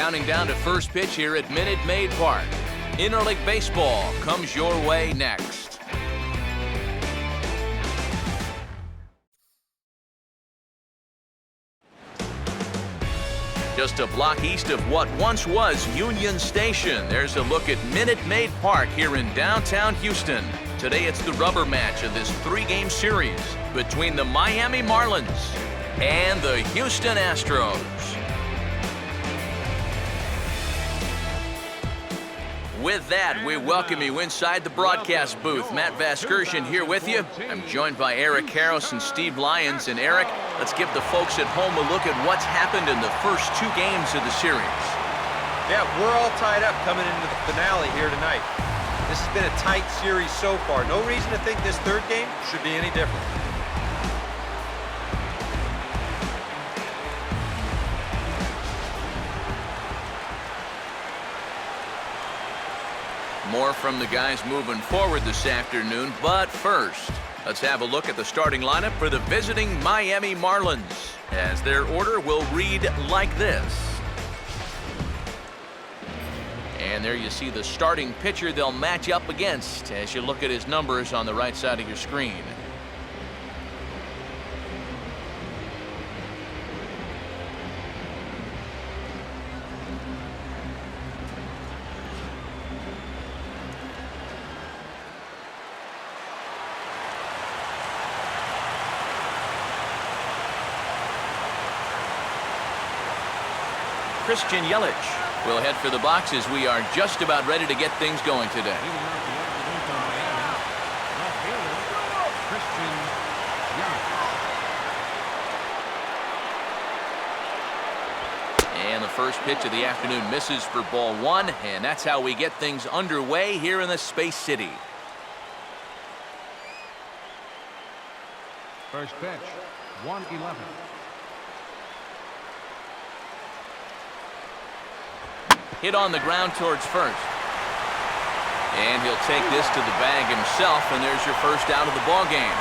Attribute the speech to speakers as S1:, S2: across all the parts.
S1: counting down to first pitch here at Minute Maid Park. Interleague Baseball comes your way next. Just a block east of what once was Union Station, there's a look at Minute Maid Park here in downtown Houston. Today it's the rubber match of this three-game series between the Miami Marlins and the Houston Astros. With that, we welcome you inside the broadcast booth. Matt Vasgersian here with you. I'm joined by Eric Karros and Steve Lyons. And Eric, let's give the folks at home a look at what's happened in the first two games of the series.
S2: Yeah, we're all tied up coming into the finale here tonight. This has been a tight series so far. No reason to think this third game should be any different.
S1: More from the guys moving forward this afternoon, but first, let's have a look at the starting lineup for the visiting Miami Marlins, as their order will read like this. And there you see the starting pitcher they'll match up against as you look at his numbers on the right side of your screen. Christian Yelich will head for the box as we are just about ready to get things going today. And the first pitch of the afternoon misses for ball one, and that's how we get things underway here in the Space City.
S3: First pitch, 1-11.
S1: Hit on the ground towards first. And he'll take this to the bag himself, and there's your first out of the ball game.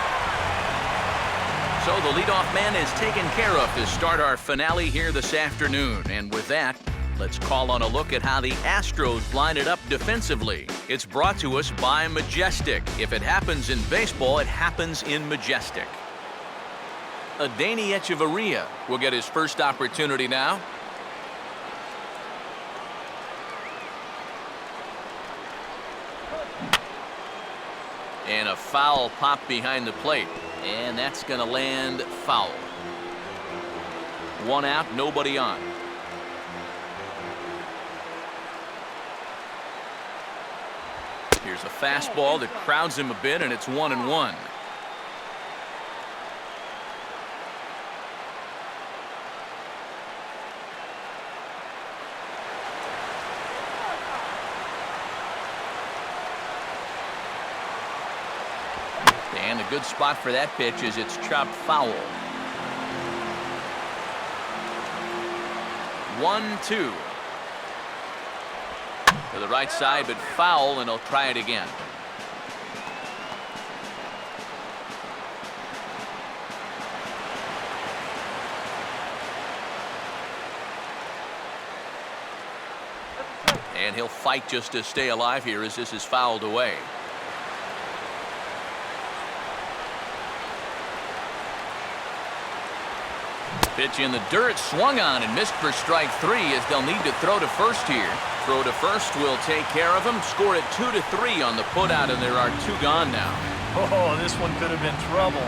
S1: So the leadoff man is taken care of to start our finale here this afternoon. And with that, let's call on a look at how the Astros line it up defensively. It's brought to us by Majestic. If it happens in baseball, it happens in Majestic. Adeiny Echeverria will get his first opportunity now. And a foul pop behind the plate. And that's going to land foul. One out, nobody on. Here's a fastball that crowds him a bit, and it's 1-1. And a good spot for that pitch is it's chopped foul. 1-2. To the right side, but foul, and he'll try it again. And he'll fight just to stay alive here as this is fouled away. Pitch in the dirt, swung on and missed for strike three as they'll need to throw to first here. Throw to first will take care of him. Score at 2-3 on the putout, and there are two gone now.
S4: Oh, this one could have been trouble.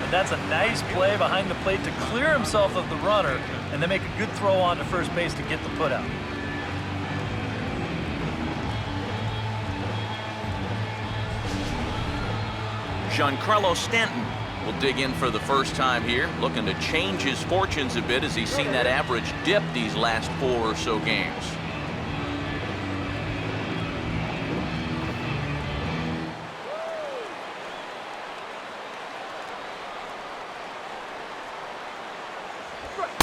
S4: But that's a nice play behind the plate to clear himself of the runner and then make a good throw on to first base to get the putout.
S1: Giancarlo Stanton will dig in for the first time here, looking to change his fortunes a bit as he's seen that average dip these last 4 or so games.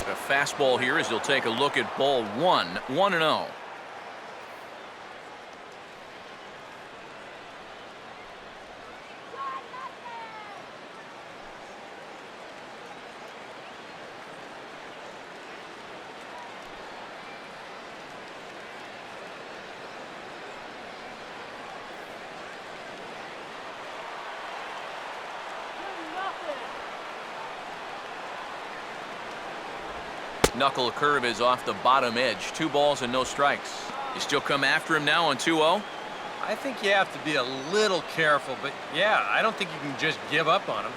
S1: A fastball here as he'll take a look at ball one, 1-0. Knuckle curve is off the bottom edge. 2 balls and no strikes. You still come after him now on 2-0?
S2: I think you have to be a little careful, but yeah, I don't think you can just give up on him.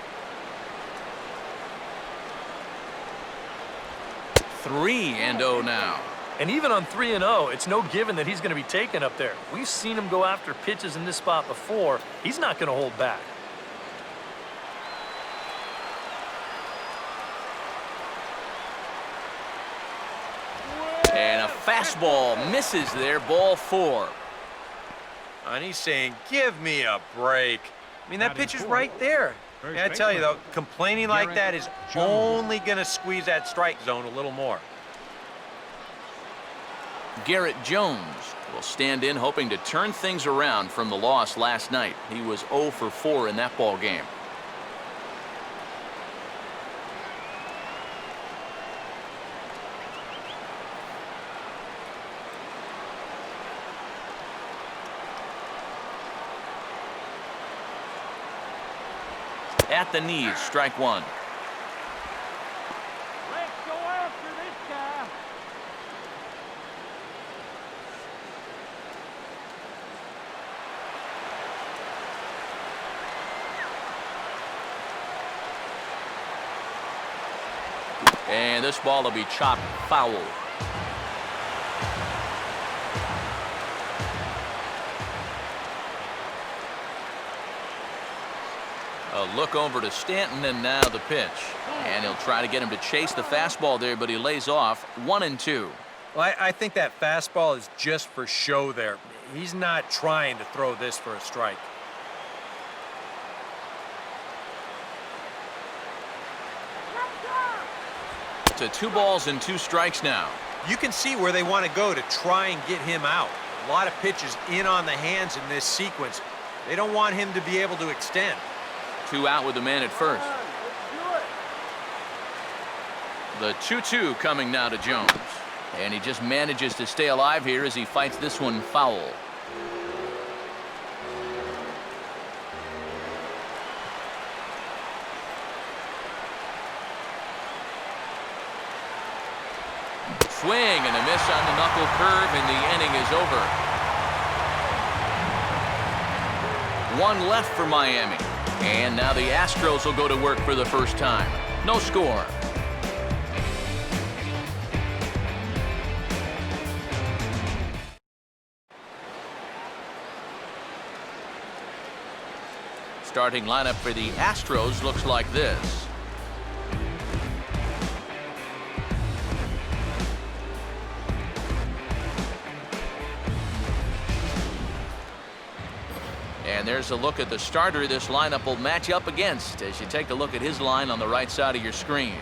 S1: 3-0 now.
S4: And even on 3-0, it's no given that he's going to be taken up there. We've seen him go after pitches in this spot before. He's not going to hold back.
S1: And a fastball misses there, ball 4.
S2: And he's saying, give me a break. I mean, that pitch is right there. Yeah, I tell you, though, complaining like that is only going to squeeze that strike zone a little more.
S1: Garrett Jones will stand in, hoping to turn things around from the loss last night. He was 0 for 4 in that ball game. At the knees, strike 1.
S5: Let's go after this guy.
S1: And this ball will be chopped foul. A look over to Stanton, and now the pitch. And he'll try to get him to chase the fastball there, but he lays off. 1-2.
S2: Well, I think that fastball is just for show there. He's not trying to throw this for a strike.
S1: To 2 balls and 2 strikes now.
S2: You can see where they want to go to try and get him out. A lot of pitches in on the hands in this sequence. They don't want him to be able to extend.
S1: 2 out with the man at first. The 2-2 coming now to Jones. And he just manages to stay alive here as he fights this one foul. Swing and a miss on the knuckle curve, and the inning is over. 1 left for Miami. And now the Astros will go to work for the first time. No score. Starting lineup for the Astros looks like this. And there's a look at the starter this lineup will match up against as you take a look at his line on the right side of your screen.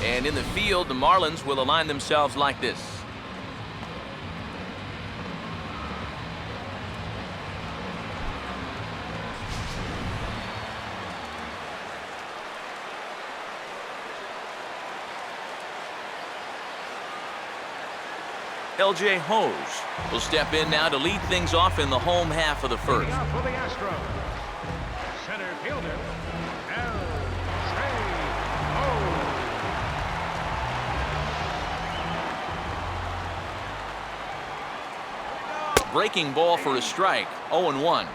S1: And in the field, the Marlins will align themselves like this. LJ HOU will step in now to lead things off in the home half of the first.
S3: For the Astros, center fielder,
S1: Breaking ball for a strike. 0-1.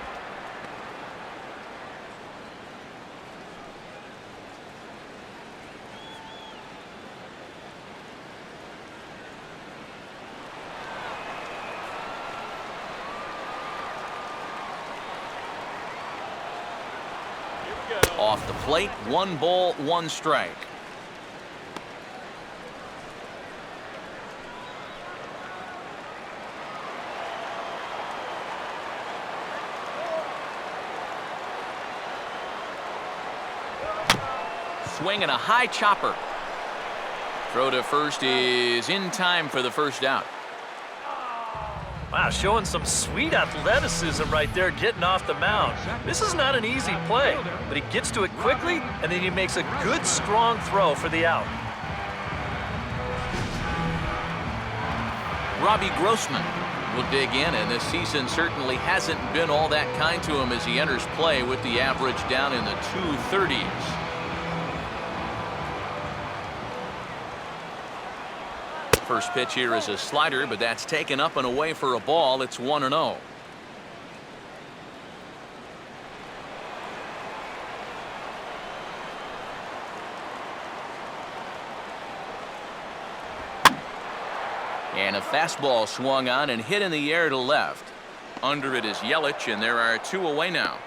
S1: Off the plate, 1 ball, 1 strike. Swing and a high chopper. Throw to first is in time for the first out.
S4: Wow, showing some sweet athleticism right there, getting off the mound. This is not an easy play, but he gets to it quickly, and then he makes a good, strong throw for the out.
S1: Robbie Grossman will dig in, and this season certainly hasn't been all that kind to him as he enters play with the average down in the 230s. First pitch here is a slider, but that's taken up and away for a ball. It's 1-0. And a fastball swung on and hit in the air to left. Under it is Yelich, and there are 2 away now.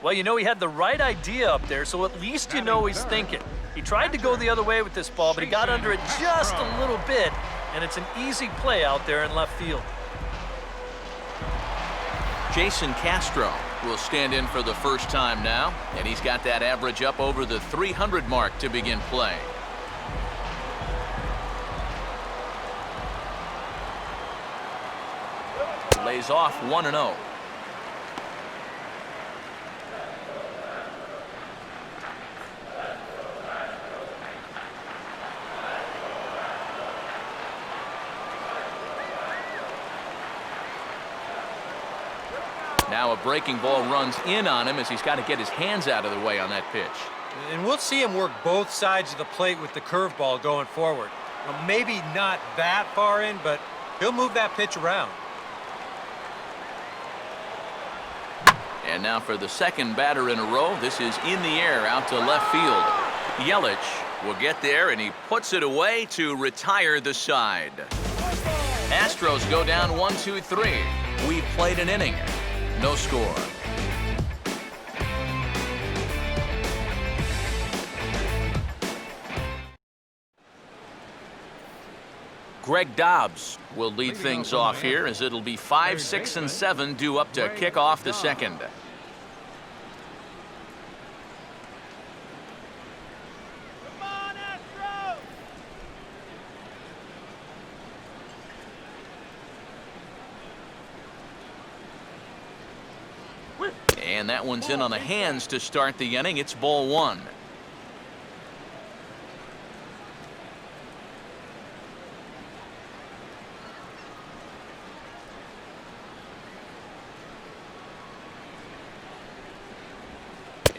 S4: Well, you know, he had the right idea up there, so at least you know he's thinking. He tried to go the other way with this ball, but he got under it just a little bit, and it's an easy play out there in left field.
S1: Jason Castro will stand in for the first time now, and he's got that average up over the 300 mark to begin play. Lays off 1-0. Now a breaking ball runs in on him as he's got to get his hands out of the way on that pitch.
S2: And we'll see him work both sides of the plate with the curveball going forward. Well, maybe not that far in, but he'll move that pitch around.
S1: And now for the second batter in a row. This is in the air out to left field. Yelich will get there, and he puts it away to retire the side. Astros go down 1-2-3. We've played an inning. No score. Greg Dobbs will lead things off here as it'll be 5, 6, and 7 due up to kick off the second. And that one's in on the hands to start the inning. It's ball 1.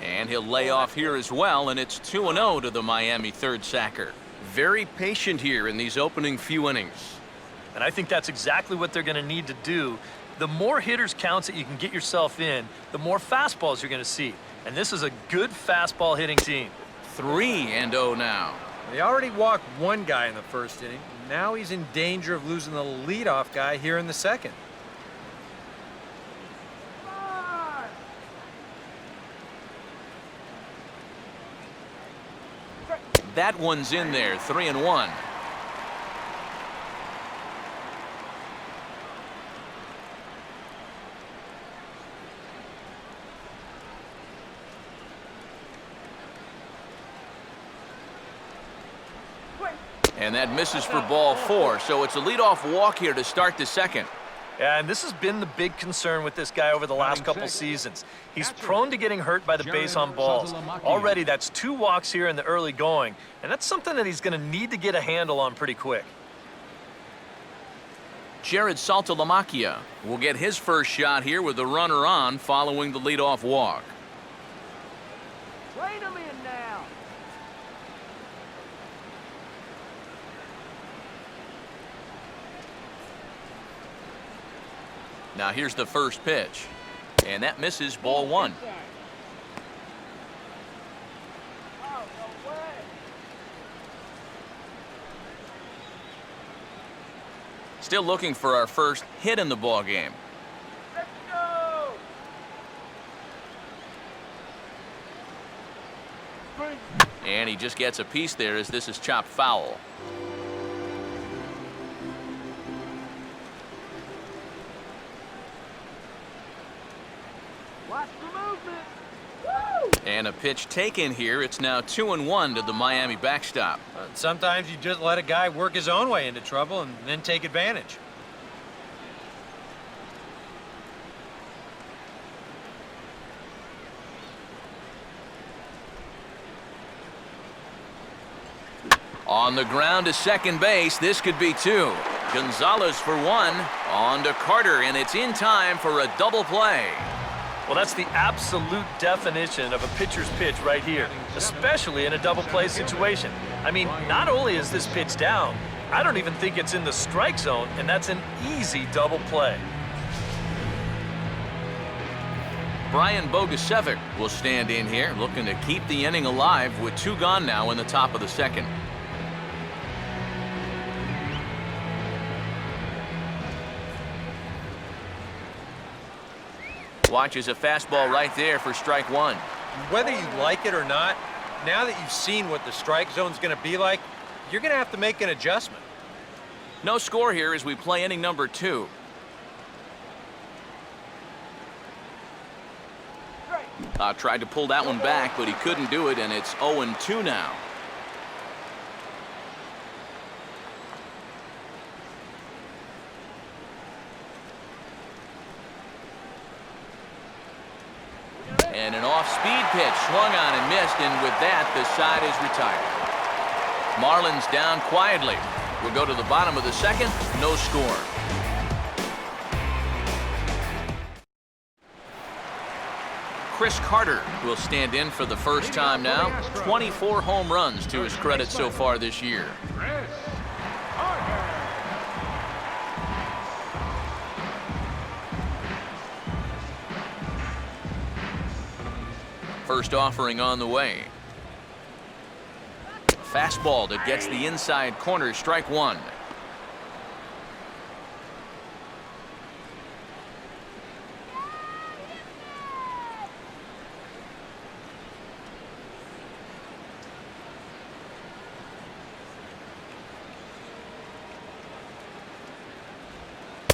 S1: And he'll lay off here as well, and it's 2-0 to the Miami third sacker. Very patient here in these opening few innings.
S4: And I think that's exactly what they're going to need to do. The more hitters counts that you can get yourself in, the more fastballs you're going to see. And this is a good fastball hitting team.
S1: 3-0 now.
S2: They already walked one guy in the first inning. Now he's in danger of losing the leadoff guy here in the second.
S1: That one's in there, 3-1. And that misses for ball 4, so it's a leadoff walk here to start the second.
S4: Yeah, and this has been the big concern with this guy over the last couple seasons. He's prone to getting hurt by the base on balls. Already, that's 2 walks here in the early going, and that's something that he's going to need to get a handle on pretty quick.
S1: Jared Saltalamacchia will get his first shot here with the runner on following the leadoff walk.
S5: Train him in now.
S1: Now here's the first pitch, and that misses, ball 1.
S5: Oh, no way.
S1: Still looking for our first hit in the ball game.
S5: Let's go.
S1: And he just gets a piece there as this is chopped foul.
S5: Watch the movement. Woo!
S1: And a pitch taken here. It's now 2-1 to the Miami backstop.
S2: Sometimes you just let a guy work his own way into trouble and then take advantage.
S1: On the ground to second base, this could be two. Gonzalez for one, on to Carter, and it's in time for a double play.
S4: Well, that's the absolute definition of a pitcher's pitch right here, especially in a double play situation. I mean, not only is this pitch down, I don't even think it's in the strike zone, and that's an easy double play.
S1: Brian Bogusevic will stand in here, looking to keep the inning alive with two gone now in the top of the second. Watches a fastball right there for strike one.
S2: Whether you like it or not, now that you've seen what the strike zone's going to be like, you're going to have to make an adjustment.
S1: No score here as we play inning number 2. Tried to pull that one back, but he couldn't do it, and it's 0-2 now. And an off-speed pitch swung on and missed, and with that, the side is retired. Marlins down quietly. We'll go to the bottom of the second, no score. Chris Carter will stand in for the first time now. 24 home runs to his credit so far this year.
S3: Chris Carter.
S1: First offering on the way. Fastball that gets the inside corner, strike one.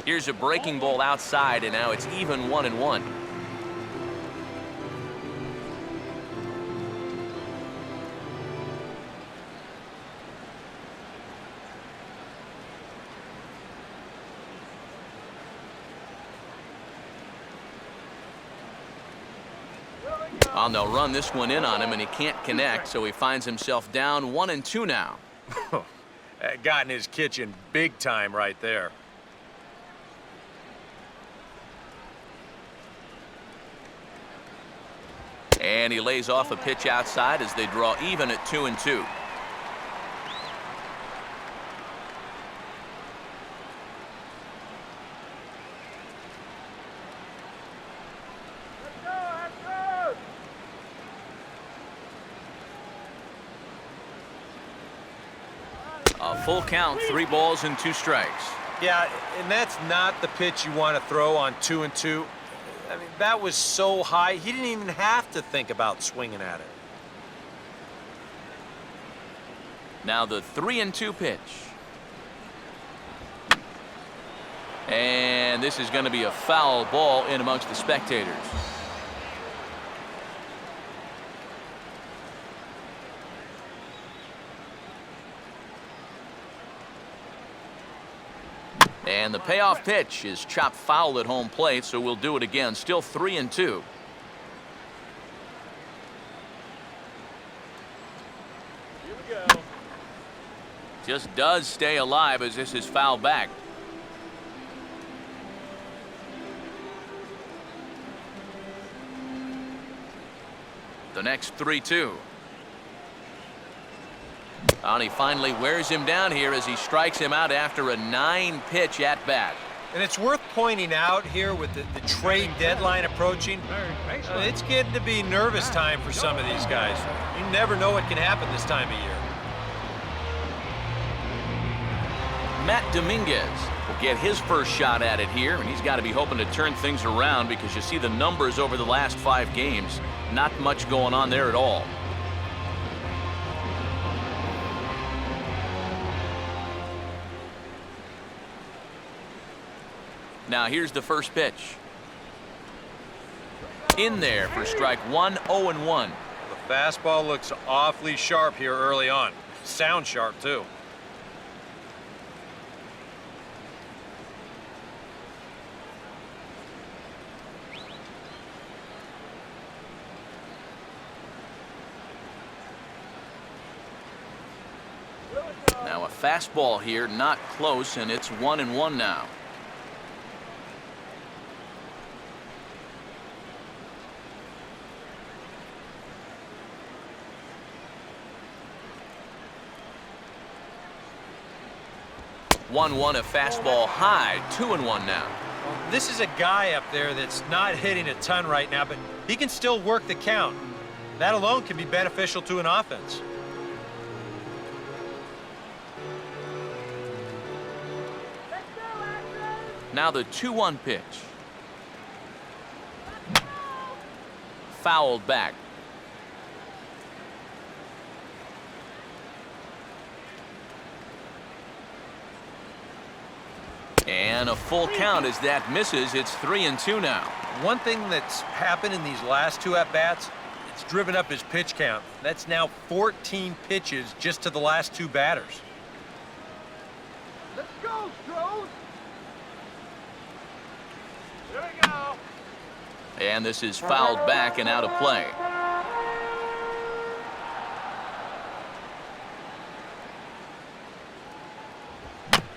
S1: Here's a breaking ball outside, and now it's even 1-1. They'll run this one in on him, and he can't connect, so he finds himself down 1-2 now.
S2: That got in his kitchen big time right there.
S1: And he lays off a pitch outside as they draw even at 2-2. A full count, 3 balls and 2 strikes.
S2: Yeah, and that's not the pitch you want to throw on 2-2. I mean, that was so high, he didn't even have to think about swinging at it.
S1: Now the 3-2 pitch. And this is going to be a foul ball in amongst the spectators. And the payoff pitch is chopped foul at home plate, so we'll do it again. Still 3-2.
S3: Here we go.
S1: Just does stay alive as this is fouled back. The next 3-2. And he finally wears him down here as he strikes him out after a 9-pitch at-bat.
S2: And it's worth pointing out here with the trade deadline approaching, it's getting to be nervous time for some of these guys. You never know what can happen this time of year.
S1: Matt Dominguez will get his first shot at it here, and he's got to be hoping to turn things around because you see the numbers over the last 5 games. Not much going on there at all. Now here's the first pitch. In there for strike one, 0-1.
S2: The fastball looks awfully sharp here early on. Sounds sharp, too.
S1: Now a fastball here, not close, and it's 1-1 now. One a fastball high, 2-1 now.
S2: This is a guy up there that's not hitting a ton right now, but he can still work the count. That alone can be beneficial to an offense.
S1: Now the 2-1 pitch. Fouled back. And a full count as that misses. It's 3-2 now.
S2: One thing that's happened in these last two at-bats, it's driven up his pitch count. That's now 14 pitches just to the last two batters.
S5: Let's go, Stros. Here we go.
S1: And this is fouled back and out of play.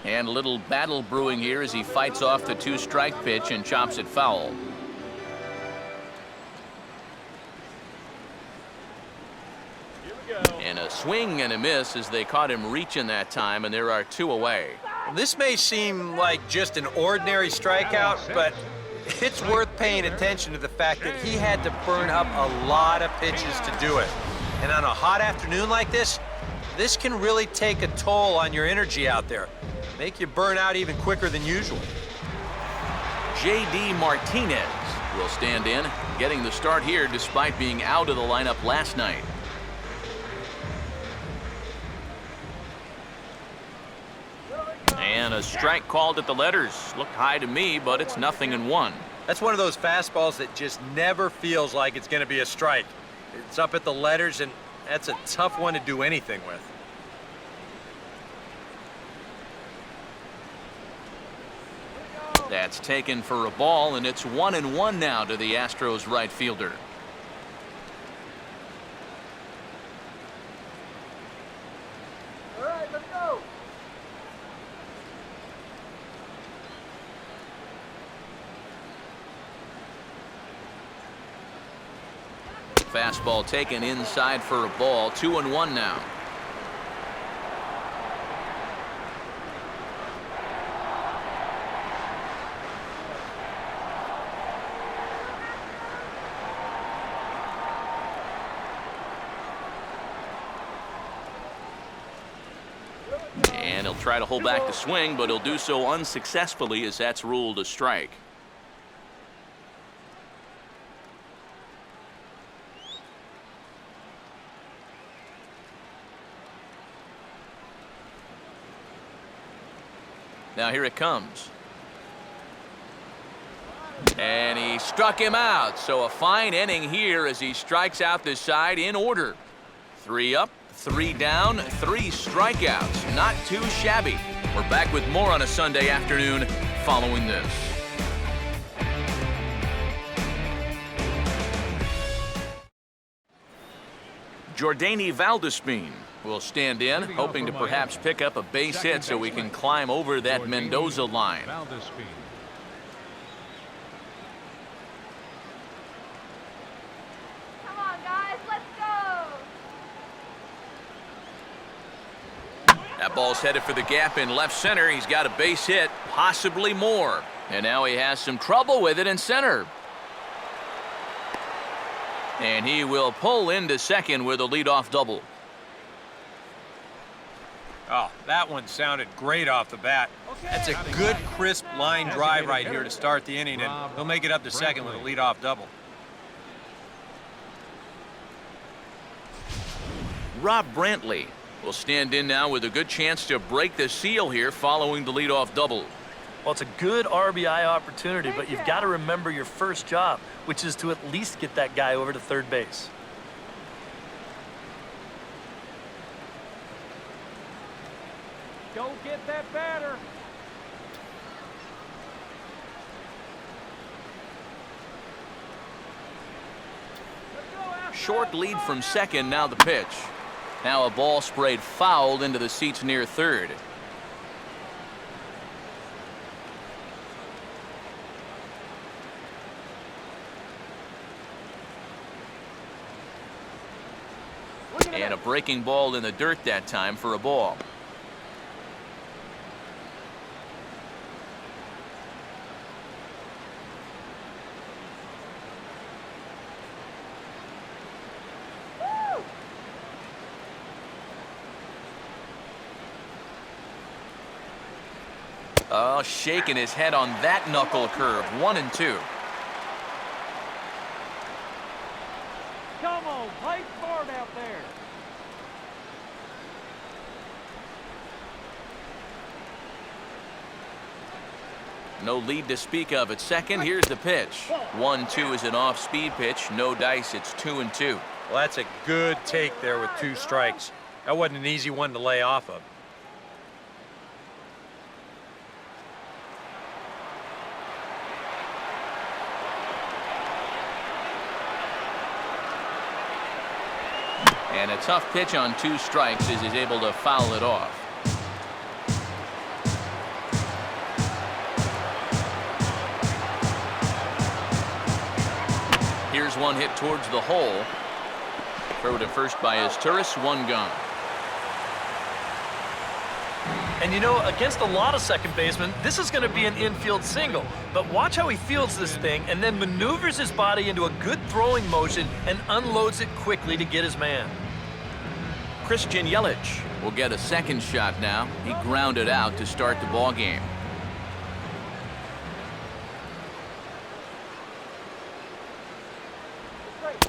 S1: And a little battle brewing here as he fights off the 2-strike pitch and chops it foul.
S3: Here we go.
S1: And a swing and a miss as they caught him reaching that time, and there are 2 away.
S2: This may seem like just an ordinary strikeout, but it's worth paying attention to the fact that he had to burn up a lot of pitches to do it. And on a hot afternoon like this can really take a toll on your energy out there. Make you burn out even quicker than usual.
S1: J.D. Martinez will stand in, getting the start here despite being out of the lineup last night. And a strike called at the letters. Looked high to me, but it's 0-1.
S2: That's one of those fastballs that just never feels like it's going to be a strike. It's up at the letters, and that's a tough one to do anything with.
S1: That's taken for a ball, and it's 1-1 now to the Astros right fielder.
S5: All right, let's go.
S1: Fastball taken inside for a ball, 2-1 now. And he'll try to hold back the swing, but he'll do so unsuccessfully as that's ruled a strike. Now here it comes. And he struck him out. So a fine inning here as he strikes out this side in order. 3 up, 3 down, 3 strikeouts. Not too shabby. We're back with more on a Sunday afternoon following this. Jordany Valdespin will stand in, hoping to perhaps pick up a base hit so we can climb over that Mendoza line.
S5: Come on, guys, let's go.
S1: That ball's headed for the gap in left center. He's got a base hit, possibly more. And now he has some trouble with it in center. And he will pull into second with a leadoff double.
S2: Oh, that one sounded great off the bat. That's a good, crisp line drive right here to start the inning, and he'll make it up to second with a leadoff double.
S1: Rob Brantley will stand in now with a good chance to break the seal here following the leadoff double.
S4: Well, it's a good RBI opportunity, but you've got to remember your first job, which is to at least get that guy over to third base.
S5: Go get that batter.
S1: Short lead from second, now the pitch. Now a ball sprayed fouled into the seats near third. And a breaking ball in the dirt that time for a ball. Oh, shaking his head on that knuckle curve. 1-2.
S5: Come on, play smart out there.
S1: No lead to speak of at second. Here's the pitch. 1-2 is an off-speed pitch. No dice. It's 2-2.
S2: Well, that's a good take there with 2 strikes. That wasn't an easy one to lay off of.
S1: And a tough pitch on 2 strikes as he's able to foul it off. Here's one hit towards the hole. Throw to first by Izturis, 1 gone.
S4: And you know, against a lot of second basemen, this is going to be an infield single. But watch how he fields this thing and then maneuvers his body into a good throwing motion and unloads it quickly to get his man.
S1: Christian Yelich will get a second shot now. He grounded out to start the ball game.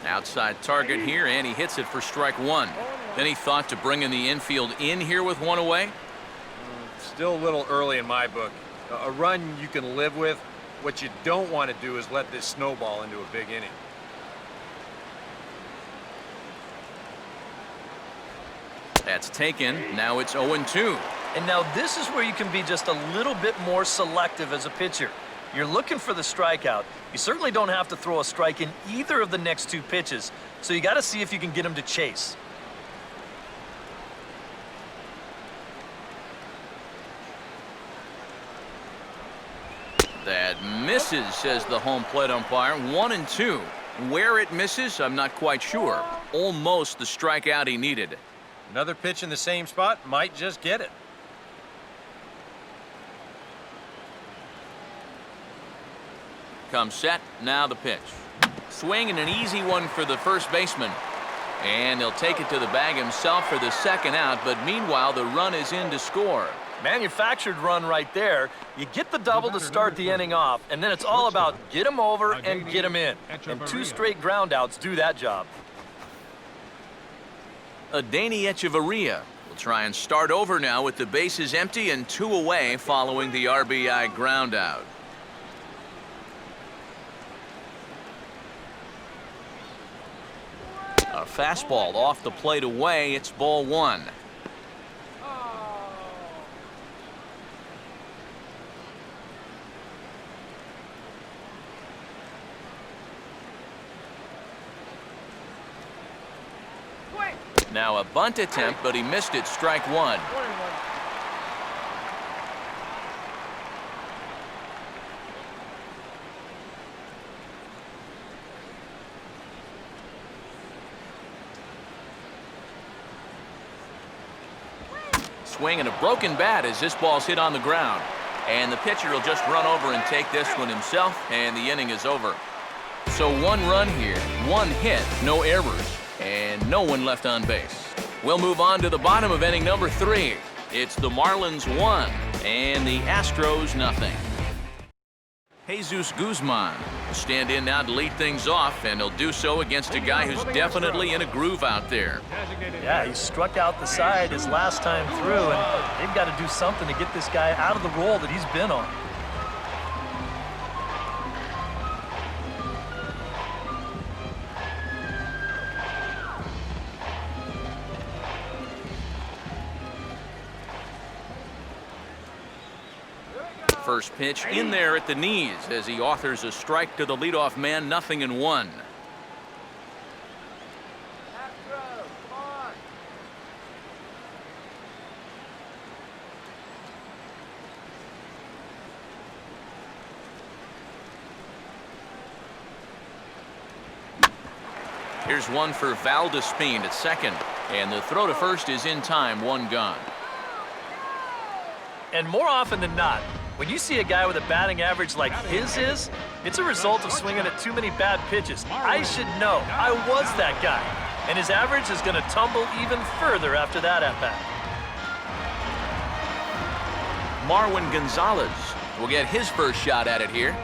S1: Outside target here, and he hits it for strike 1. Then he thought to bring in the infield in here with 1 away.
S2: Still a little early in my book. A run you can live with. What you don't want to do is let this snowball into a big inning.
S1: That's taken. Now it's 0-2.
S4: And now this is where you can be just a little bit more selective as a pitcher. You're looking for the strikeout. You certainly don't have to throw a strike in either of the next 2 pitches, so you got to see if you can get him to chase.
S1: That misses, says the home plate umpire. 1-2. Where it misses, I'm not quite sure. Almost the strikeout he needed.
S2: Another pitch in the same spot might just get it.
S1: Comes set. Now the pitch. Swing and an easy one for the first baseman. And he'll take it to the bag himself for the second out, but meanwhile the run is in to score.
S4: Manufactured run right there. You get the double to start the inning off, and then it's all about get him over and get him in. And 2 straight groundouts do that job.
S1: Adeiny Echeverria will try and start over now with the bases empty and 2 away following the RBI groundout. A fastball off the plate away. It's ball 1. Now a bunt attempt, but he missed it. Strike 1. Swing and a broken bat as this ball's hit on the ground. And the pitcher will just run over and take this one himself, and the inning is over. So 1 run here, 1 hit, no errors, and no one left on base. We'll move on to the bottom of inning number 3. It's the Marlins 1 and the Astros nothing. Jesus Guzman will stand in now to lead things off, and he'll do so against a guy who's definitely in a groove out there.
S4: Yeah, he struck out the side his last time through, and they've got to do something to get this guy out of the role that he's been on.
S1: First pitch in there at the knees as he authors a strike to the leadoff man, 0-1. Here's one for Valdespine at second. And the throw to first is in time, one gone.
S4: And more often than not, when you see a guy with a batting average like his is, it's a result of swinging at too many bad pitches. I should know. I was that guy. And his average is going to tumble even further after that at-bat.
S1: Marwin Gonzalez will get his first shot at it here.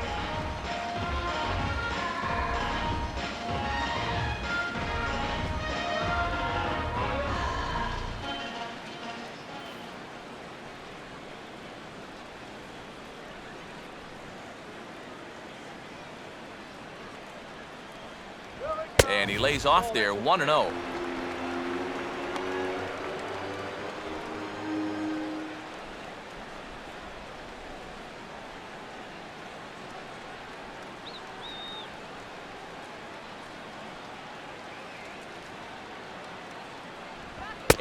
S1: And he lays off there, 1-0.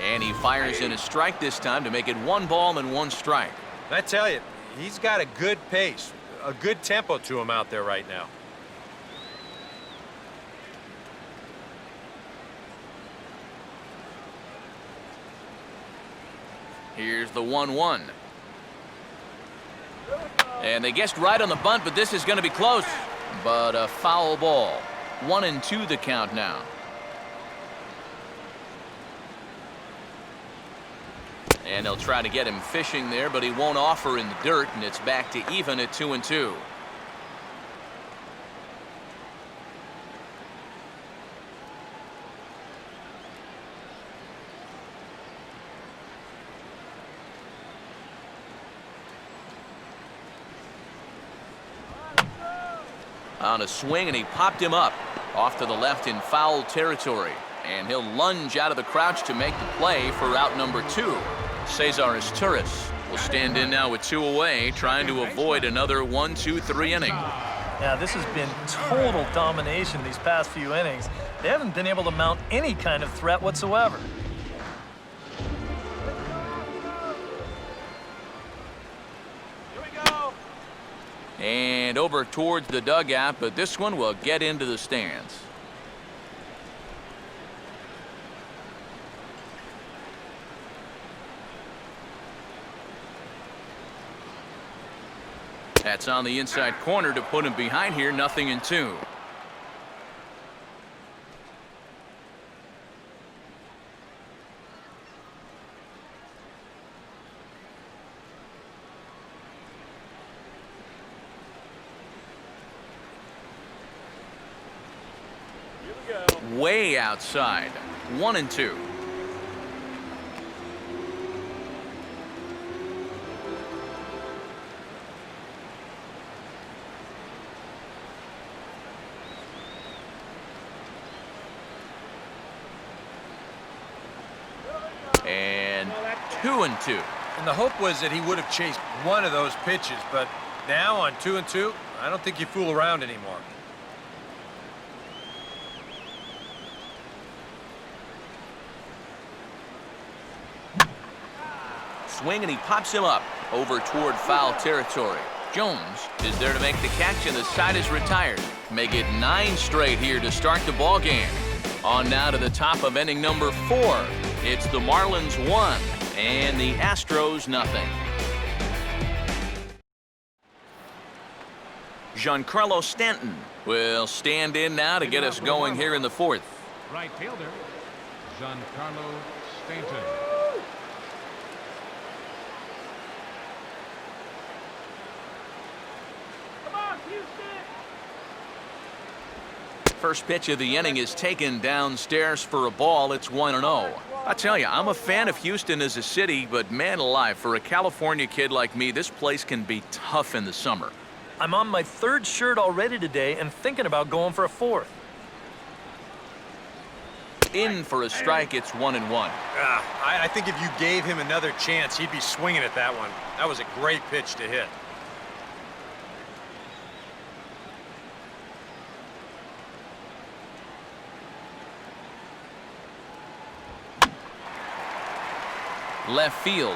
S1: And he fires in a strike this time to make it 1 ball and 1 strike.
S2: I tell you, he's got a good pace, a good tempo to him out there right now.
S1: Here's the 1-1. And they guessed right on the bunt, but this is going to be close. But a foul ball. 1-2 the count now. And they'll try to get him fishing there, but he won't offer in the dirt, and it's back to even at 2-2. On a swing, and he popped him up off to the left in foul territory, and he'll lunge out of the crouch to make the play for out number 2. Cesar Torres will stand in now with 2 away, trying to avoid another 1-2-3 inning.
S4: Yeah, this has been total domination these past few innings. They haven't been able to mount any kind of threat whatsoever.
S1: And over towards the dugout, but this one will get into the stands. That's on the inside corner to put him behind here, 0-2. Way outside, 1-2. And 2-2.
S2: And the hope was that he would have chased one of those pitches, but now on 2-2, I don't think you fool around anymore.
S1: Swing, and he pops him up over toward foul territory. Jones is there to make the catch, and the side is retired. Make it 9 straight here to start the ball game. On now to the top of inning number 4. It's the Marlins 1 and the Astros 0. Giancarlo Stanton will stand in now to get us going here in the 4th.
S3: Right fielder, Giancarlo Stanton.
S1: First pitch of the inning is taken downstairs for a ball. It's 1-0. I tell you, I'm a fan of Houston as a city, but man alive, for a California kid like me, this place can be tough in the summer.
S4: I'm on my 3rd shirt already today and thinking about going for a 4th.
S1: In for a strike, it's 1-1.
S2: I think if you gave him another chance, he'd be swinging at that one. That was a great pitch to hit.
S1: Left field.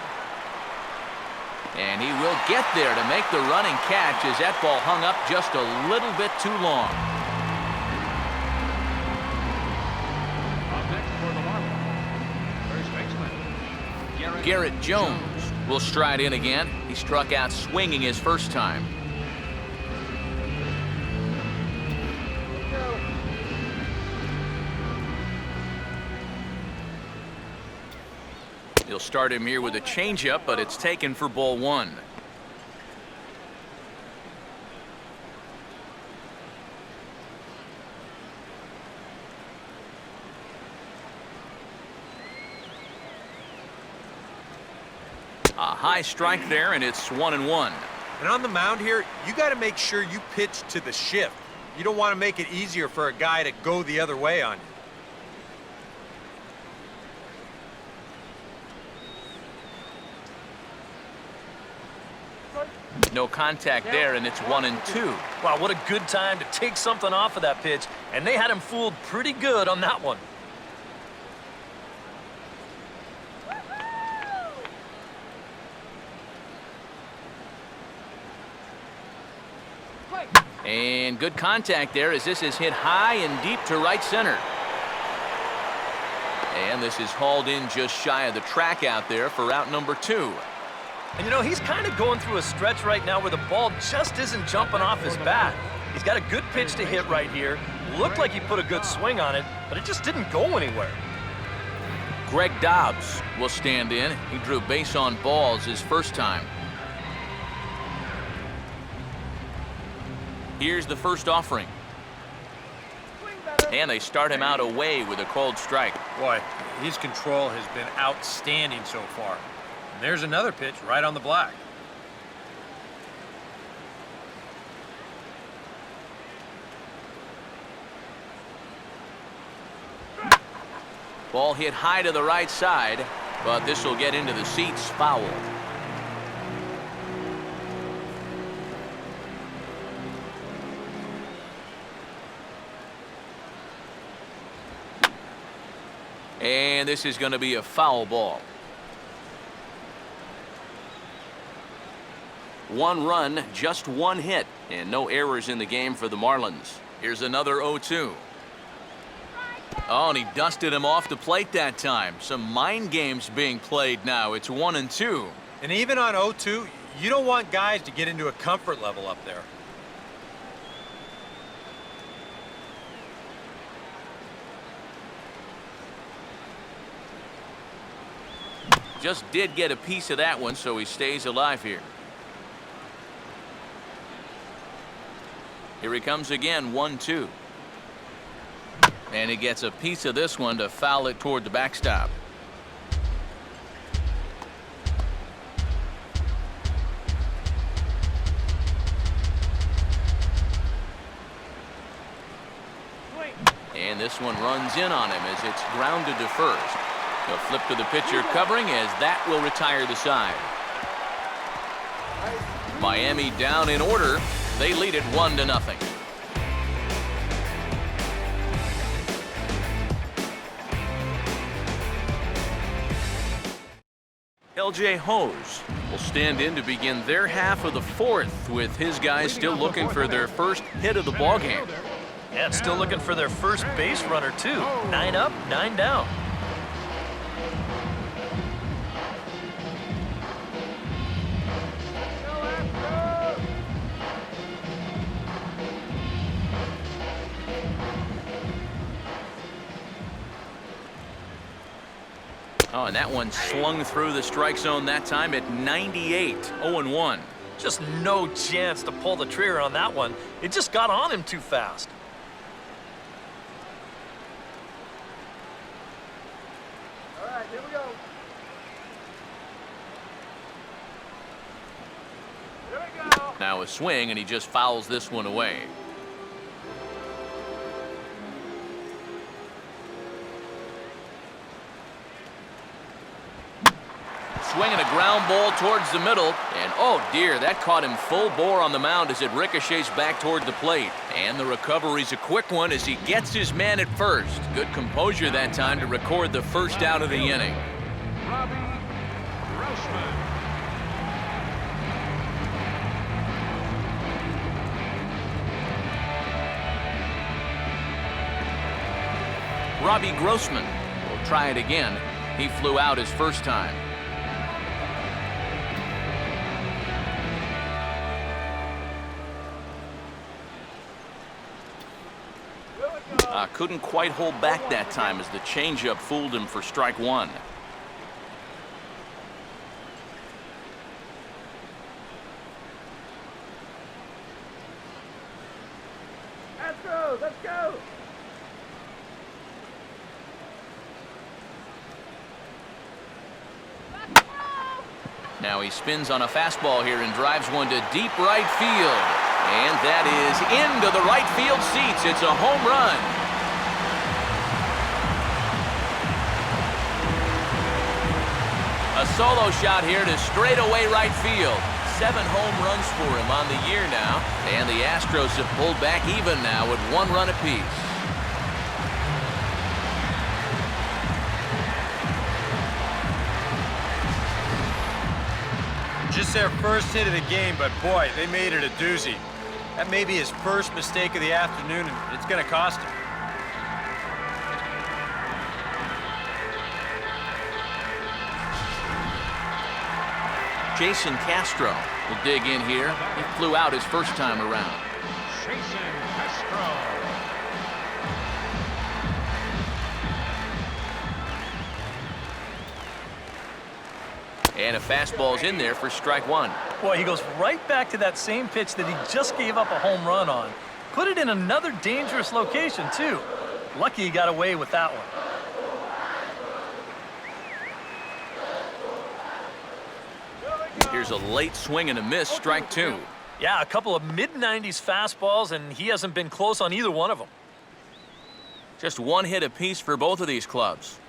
S1: And he will get there to make the running catch as that ball hung up just a little bit too long. Garrett Jones will stride in again. He struck out swinging his first time. He'll start him here with a changeup, but it's taken for ball one. A high strike there, and it's 1-1.
S2: And on the mound here, you got to make sure you pitch to the shift. You don't want to make it easier for a guy to go the other way on you.
S1: No contact there, and it's 1-2.
S4: Wow, what a good time to take something off of that pitch, and they had him fooled pretty good on that one.
S1: And good contact there as this is hit high and deep to right center. And this is hauled in just shy of the track out there for out number 2.
S4: And you know, he's kind of going through a stretch right now where the ball just isn't jumping off his bat. He's got a good pitch to hit right here. Looked like he put a good swing on it, but it just didn't go anywhere.
S1: Greg Dobbs will stand in. He drew base on balls his first time. Here's the first offering. And they start him out away with a cold strike.
S2: Boy, his control has been outstanding so far. And there's another pitch right on the black.
S1: Ball hit high to the right side, but this will get into the seats foul. And this is going to be a foul ball. 1 run, just 1 hit, and no errors in the game for the Marlins. Here's another 0-2. Oh, and he dusted him off the plate that time. Some mind games being played now. It's 1-2.
S2: And even on 0-2, you don't want guys to get into a comfort level up there.
S1: Just did get a piece of that one, so he stays alive here. Here he comes again, 1-2. And he gets a piece of this one to foul it toward the backstop. And this one runs in on him as it's grounded to first. He'll flip to the pitcher covering as that will retire the side. Miami down in order. They lead it 1-0. LJ Hose will stand in to begin their half of the 4th with his guys still looking for their first hit of the ballgame.
S4: Yeah, still looking for their first base runner, too. 9 up, 9 down.
S1: Oh, and that one slung through the strike zone that time at 98, 0-1.
S4: Just no chance to pull the trigger on that one. It just got on him too fast.
S5: All right, here we go. Here we go.
S1: Now a swing, and he just fouls this one away. Swinging a ground ball towards the middle, and oh dear, that caught him full bore on the mound as it ricochets back toward the plate. And the recovery's a quick one as he gets his man at first. Good composure that time to record the first out of the inning.
S3: Robbie Grossman.
S1: Robbie Grossman will try it again. He flew out his first time. couldn't quite hold back that time as the changeup fooled him for strike one.
S5: Astros, let's go.
S1: Now he spins on a fastball here and drives one to deep right field. And that is into the right field seats. It's a home run. A solo shot here to straightaway right field. 7 home runs for him on the year now. And the Astros have pulled back even now with 1 run apiece.
S2: Just their first hit of the game, but boy, they made it a doozy. That may be his first mistake of the afternoon, and it's going to cost him.
S1: Jason Castro will dig in here. He flew out his first time around.
S3: Jason Castro.
S1: And a fastball's in there for strike one.
S4: Boy, he goes right back to that same pitch that he just gave up a home run on. Put it in another dangerous location, too. Lucky he got away with that one.
S1: Here's a late swing and a miss, strike two.
S4: Yeah, a couple of mid-90s fastballs, and he hasn't been close on either one of them.
S1: Just 1 hit apiece for both of these clubs.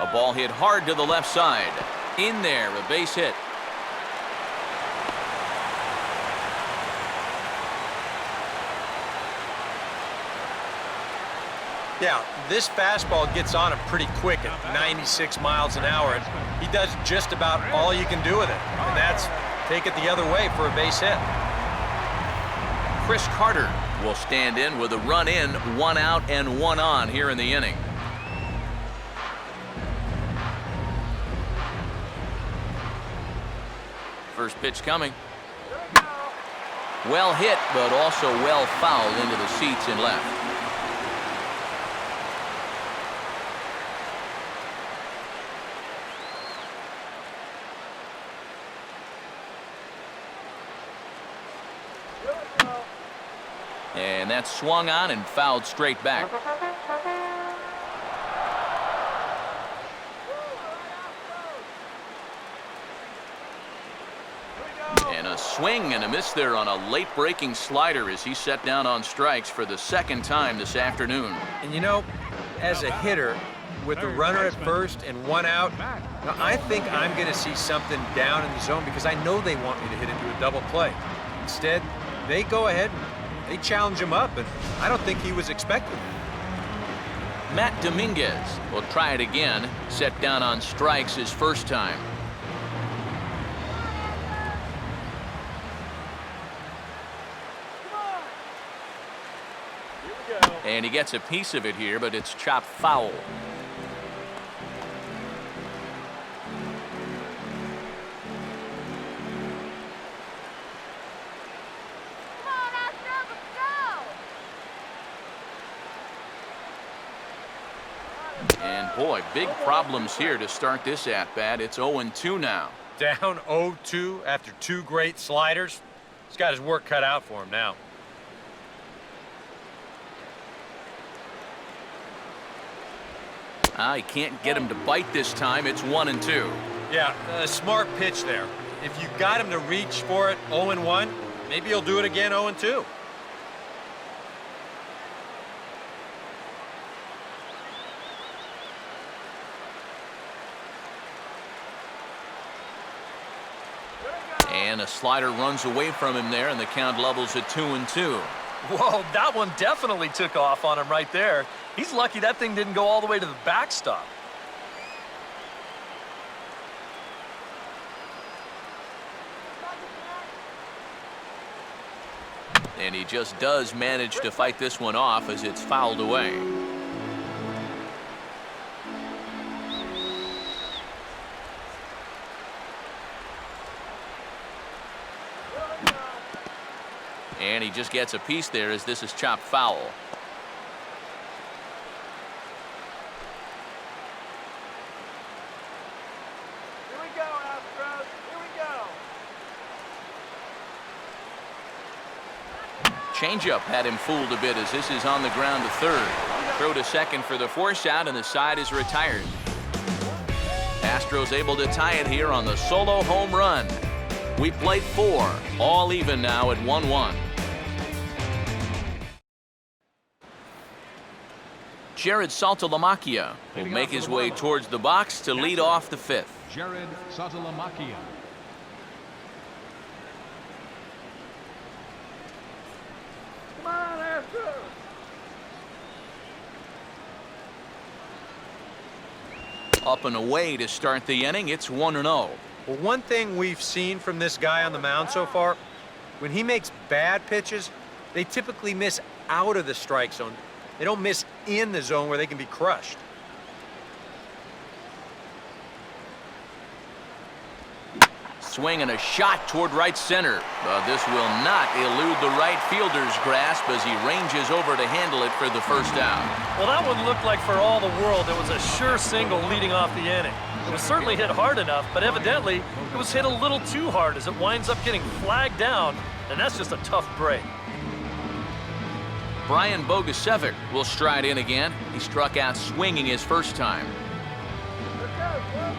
S1: A ball hit hard to the left side. In there, a base hit.
S2: Yeah, this fastball gets on him pretty quick at 96 miles an hour, and he does just about all you can do with it, and that's take it the other way for a base hit.
S1: Chris Carter will stand in with a run in, 1 out and 1 on here in the inning. First pitch coming. Well hit, but also well fouled into the seats and left. And that's swung on and fouled straight back. And a swing and a miss there on a late breaking slider as he set down on strikes for the 2nd time this afternoon.
S2: And you know, as a hitter, with a runner at first and 1 out, now I think I'm going to see something down in the zone because I know they want me to hit into a double play. Instead, they go ahead and they challenge him up, and I don't think he was expecting it.
S1: Matt Dominguez will try it again, set down on strikes his first time. And he gets a piece of it here, but it's chopped foul. And boy, big problems here to start this at-bat. It's 0-2 now.
S2: Down 0-2 after 2 great sliders. He's got his work cut out for him now.
S1: He can't get him to bite this time. It's 1-2.
S2: Yeah, a smart pitch there. If you got him to reach for it 0-1, maybe he'll do it again 0-2.
S1: And a slider runs away from him there, and the count levels at 2-2.
S4: Whoa, that one definitely took off on him right there. He's lucky that thing didn't go all the way to the backstop.
S1: And he just does manage to fight this one off as it's fouled away. he just gets a piece there as this is chopped foul.
S5: Here we go, Astros. Here we go.
S1: Changeup had him fooled a bit as this is on the ground to third. Throw to second for the force out, and the side is retired. Astros able to tie it here on the solo home run. We played 4, all even now at 1-1. Jared Saltalamacchia will make his way towards the box to lead off the 5th.
S3: Jared Saltalamacchia.
S5: Come on, Astros.
S1: Up and away to start the inning. It's 1-0.
S2: Well, one thing we've seen from this guy on the mound so far, when he makes bad pitches, they typically miss out of the strike zone. They don't miss in the zone where they can be crushed.
S1: Swing and a shot toward right center. But this will not elude the right fielder's grasp as he ranges over to handle it for the first out.
S4: Well, that one looked like for all the world it was a sure single leading off the inning. It was certainly hit hard enough, but evidently it was hit a little too hard as it winds up getting flagged down, and that's just a tough break.
S1: Brian Bogusevic will stride in again. He struck out swinging his first time.
S5: Let's go, bro.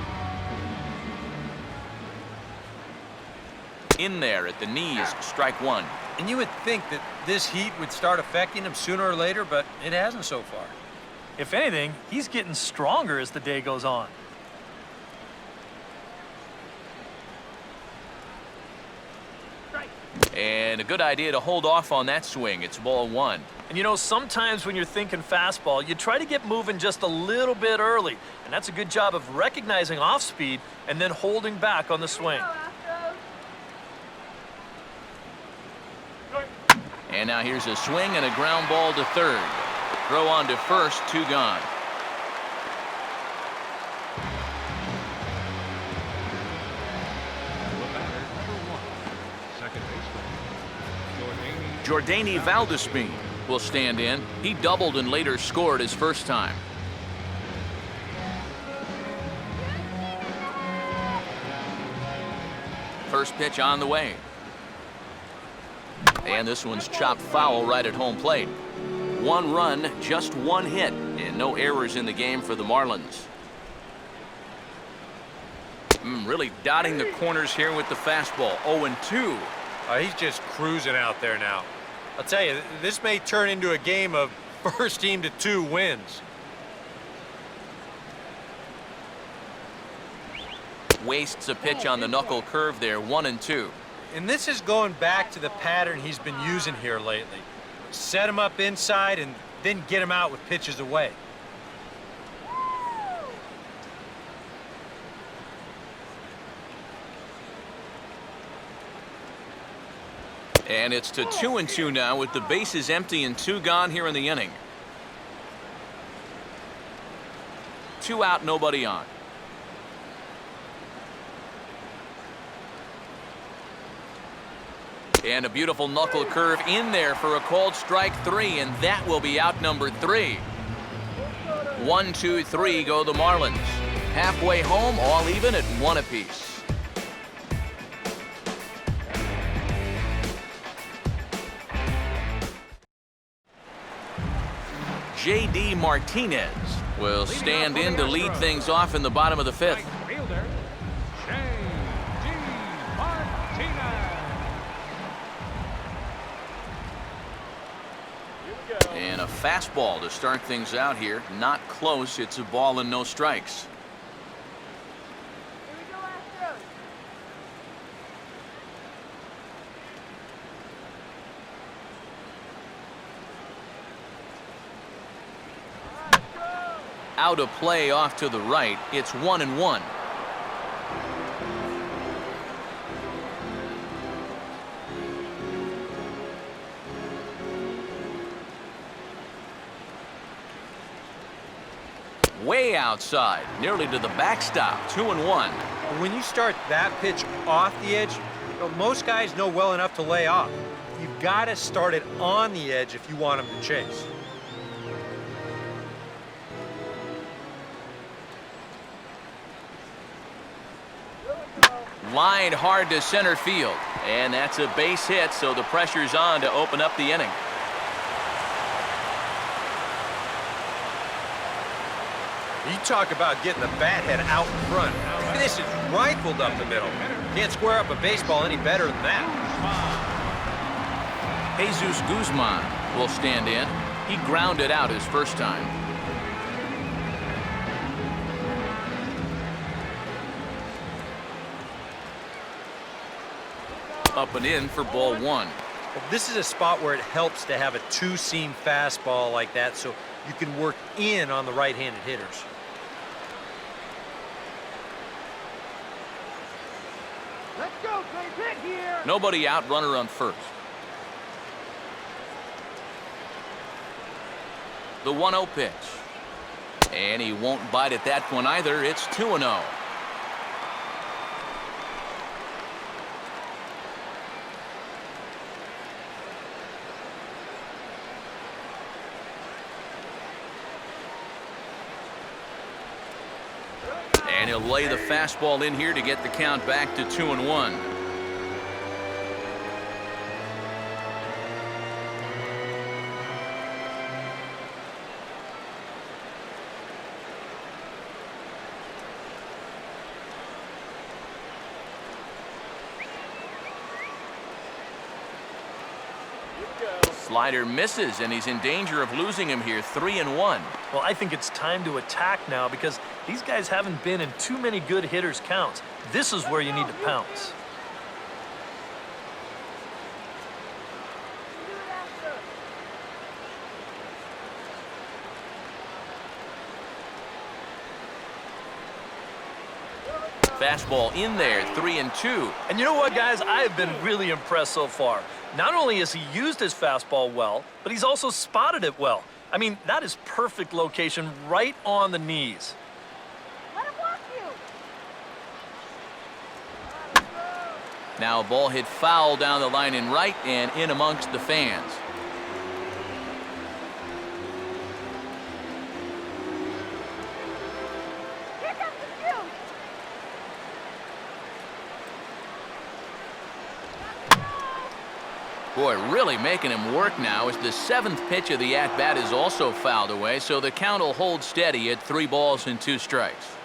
S1: In there at the knees, strike 1.
S2: And you would think that this heat would start affecting him sooner or later, but it hasn't so far.
S4: If anything, he's getting stronger as the day goes on.
S1: And a good idea to hold off on that swing. It's ball 1.
S4: And you know, sometimes when you're thinking fastball, you try to get moving just a little bit early. And that's a good job of recognizing off speed and then holding back on the swing.
S1: And now here's a swing and a ground ball to third. Throw on to first, 2 gone.
S3: Second baseman,
S1: Jordani Valdespin will stand in. He doubled and later scored his first time. First pitch on the way. And this one's chopped foul right at home plate. 1 run, just 1 hit, and no errors in the game for the Marlins. Really dotting the corners here with the fastball. 0-2.
S2: He's just cruising out there now. I'll tell you, this may turn into a game of first team to 2 wins.
S1: Wastes a pitch on the knuckle curve there, 1-2.
S2: And this is going back to the pattern he's been using here lately. Set him up inside and then get him out with pitches away.
S1: And it's to 2-2 now with the bases empty and 2 gone here in the inning. 2 out, nobody on. And a beautiful knuckle curve in there for a called strike 3, and that will be out number 3. 1, 2, 3 go the Marlins. Halfway home, all even at 1 apiece. J.D. Martinez will stand in to lead things off in the bottom of the 5th.
S3: fielder, J.D. Martinez.
S1: And a fastball to start things out here. Not close. It's a ball and no strikes.
S5: Here we go, Astros.
S1: Out of play off to the right. It's 1-1. Way outside, nearly to the backstop, 2-1.
S2: When you start that pitch off the edge, you know, most guys know well enough to lay off. you've got to start it on the edge if you want him to chase.
S1: Lined hard to center field. And that's a base hit, so the pressure's on to open up the inning.
S2: You talk about getting the bat head out in front. This is rifled up the middle. Can't square up a baseball any better than that.
S1: Jesus Guzman will stand in. He grounded out his first time. Up and in for ball one.
S2: Well, this is a spot where it helps to have a two-seam fastball like that so you can work in on the right-handed hitters.
S5: Let's go, Clay. Hit here.
S1: Nobody out, runner on first. The 1-0 pitch. And he won't bite at that one either. It's 2-0. And he'll lay the fastball in here to get the count back to 2-1. Slider misses, and he's in danger of losing him here. 3-1.
S4: Well, I think it's time to attack now because these guys haven't been in too many good hitters' counts. This is where you need to pounce.
S1: Fastball in there, 3-2.
S4: And you know what, guys? I have been really impressed so far. Not only has he used his fastball well, but he's also spotted it well. I mean, that is perfect location right on the knees.
S5: Let him walk you.
S1: Now a ball hit foul down the line in right and in amongst the fans.
S5: Here comes the shoot.
S1: Boy, really making him work now as the 7th pitch of the at-bat is also fouled away, so the count will hold steady at 3 balls and 2 strikes.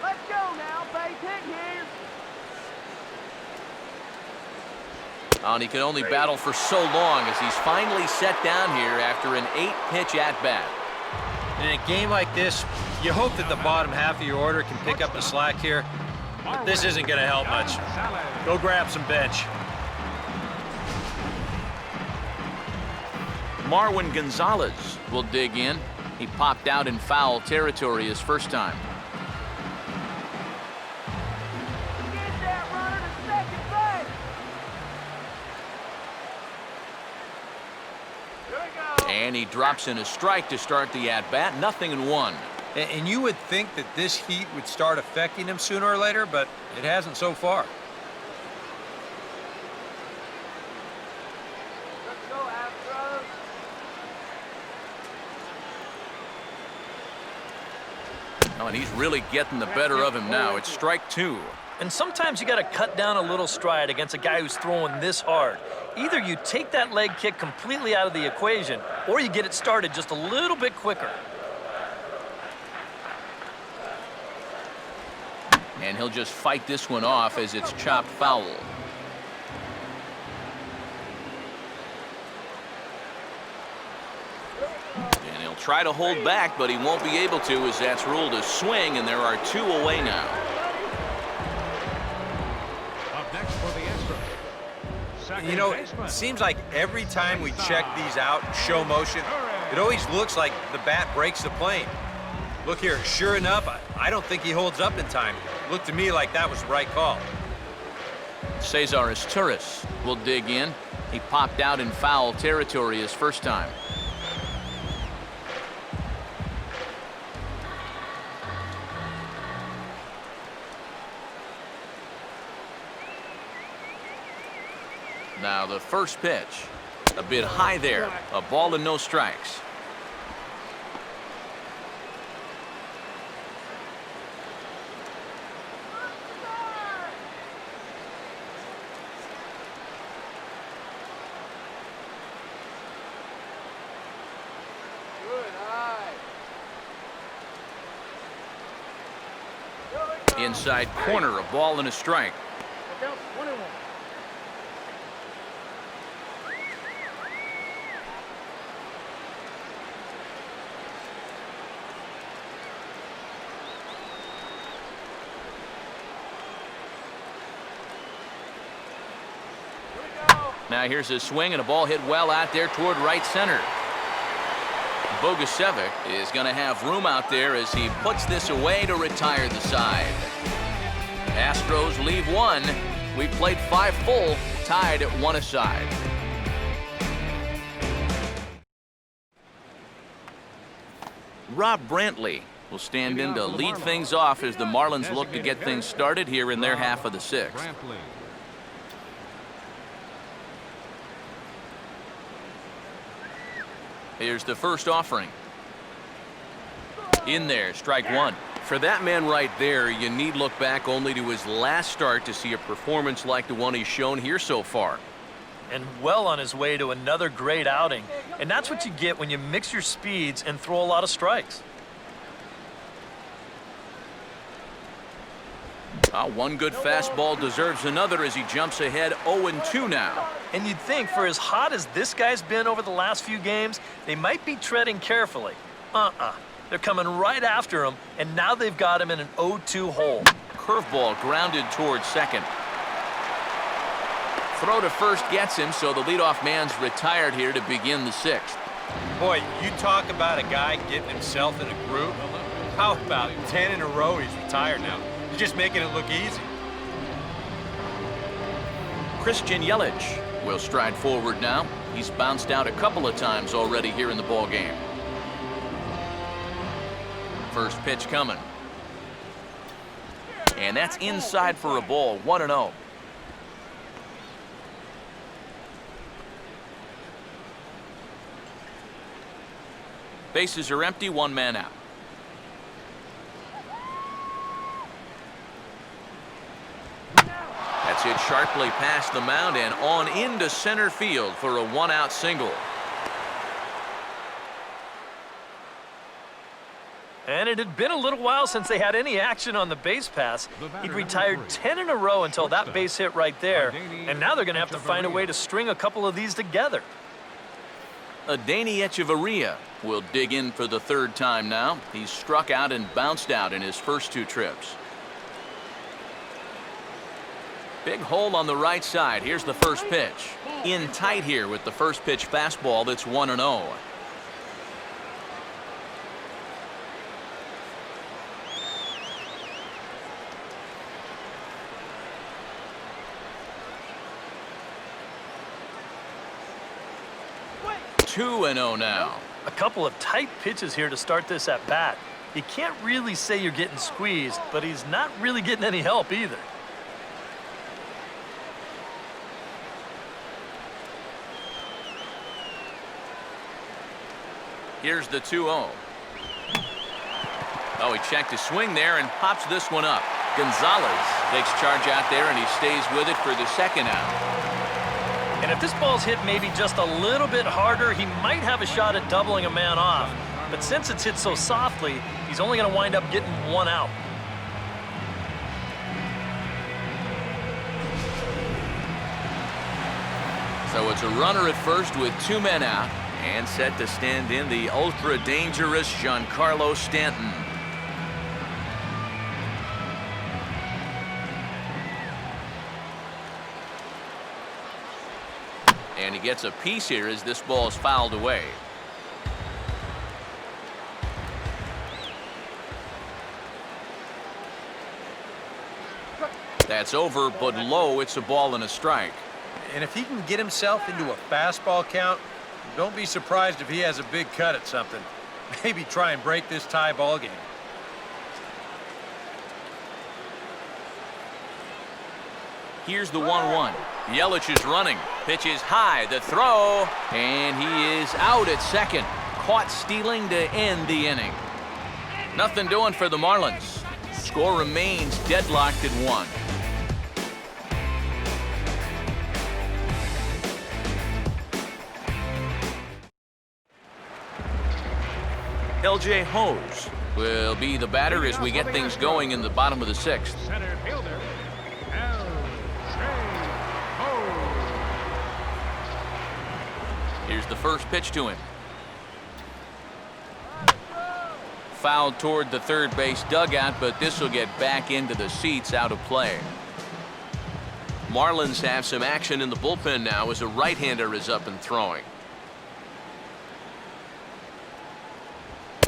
S5: Let's go now, base hit here.
S1: And he can only battle for so long as he's finally set down here after an 8-pitch at-bat.
S2: In a game like this, you hope that the bottom half of your order can pick up the slack here, but this isn't going to help much. Go grab some bench.
S1: Marwin Gonzalez will dig in. He popped out in foul territory his first time.
S5: Get that runner to second base. Here we go.
S1: And he drops in a strike to start the at-bat. 0-1.
S2: And you would think that this heat would start affecting him sooner or later, but it hasn't so far.
S5: Let's go, Astros.
S1: Oh, and he's really getting the better of him now. It's strike 2.
S4: And sometimes you got to cut down a little stride against a guy who's throwing this hard. Either you take that leg kick completely out of the equation, or you get it started just a little bit quicker.
S1: And he'll just fight this one off as it's chopped foul. And he'll try to hold back, but he won't be able to as that's ruled a swing, and there are 2 away now.
S3: Up next for the Astros. Second
S2: You know,
S3: baseman.
S2: it seems like every time we check these out in show motion, it always looks like the bat breaks the plane. Look here, sure enough, I don't think he holds up in time. Looked to me like that was the right call.
S1: Cesar Izturis will dig in. He popped out in foul territory his first time. Now the first pitch. A bit high there. A ball and no strikes. Inside corner, a ball and a strike. Now here's a swing and a ball hit well out there toward right center. Bogusevic is going to have room out there as he puts this away to retire the side. Astros leave one. We played 5 full, tied at 1 aside. Rob Brantley will stand in to lead things off as the Marlins look to get things started here in their half of the 6th. Here's the first offering. In there, strike 1. For that man right there, you need look back only to his last start to see a performance like the one he's shown here so far.
S4: And well on his way to another great outing. And that's what you get when you mix your speeds and throw a lot of strikes.
S1: One good fastball deserves another as he jumps ahead 0-2 now.
S4: And you'd think for as hot as this guy's been over the last few games, they might be treading carefully. They're coming right after him, and now they've got him in an 0-2 hole.
S1: Curveball grounded towards second. Throw to first gets him, so the leadoff man's retired here to begin the 6th.
S2: Boy, you talk about a guy getting himself in a groove. How about 10 in a row he's retired now? He's just making it look easy.
S1: Christian Yelich will stride forward now. He's bounced out a couple of times already here in the ball game. First pitch coming. And that's inside for a ball, 1-0. Bases are empty, 1 man out. That's hit sharply past the mound and on into center field for a 1-out single.
S4: And it had been a little while since they had any action on the base pass. He'd retired 10 in a row until that base hit right there. And now they're going to have to find a way to string a couple of these together.
S1: Adeiny Echeverria will dig in for the 3rd time now. He's struck out and bounced out in his first 2 trips. Big hole on the right side. Here's the first pitch. In tight here with the first pitch fastball that's 1-0. Two 2-0 now.
S4: A couple of tight pitches here to start this at bat. You can't really say you're getting squeezed, but he's not really getting any help either.
S1: Here's the 2-0. Oh, he checked his swing there and pops this one up. Gonzalez takes charge out there and he stays with it for the 2nd out.
S4: And if this ball's hit maybe just a little bit harder, he might have a shot at doubling a man off. But since it's hit so softly, he's only going to wind up getting 1 out.
S1: So it's a runner at first with 2 men out and set to stand in the ultra-dangerous Giancarlo Stanton. And he gets a piece here as this ball is fouled away. That's over, but low. It's a ball and a strike.
S2: And if he can get himself into a fastball count, don't be surprised if he has a big cut at something. Maybe try and break this tie ball game.
S1: Here's the 1-1. Yelich is running. Pitch is high, the throw, and he is out at second. Caught stealing to end the inning. Nothing doing for the Marlins. Score remains deadlocked at 1. LJ HOU will be the batter as we get things going in the bottom of the 6th.
S3: Center fielder,
S1: Here's the first pitch to him. Fouled toward the third base dugout, but this will get back into the seats, out of play. Marlins have some action in the bullpen now as a right-hander is up and throwing.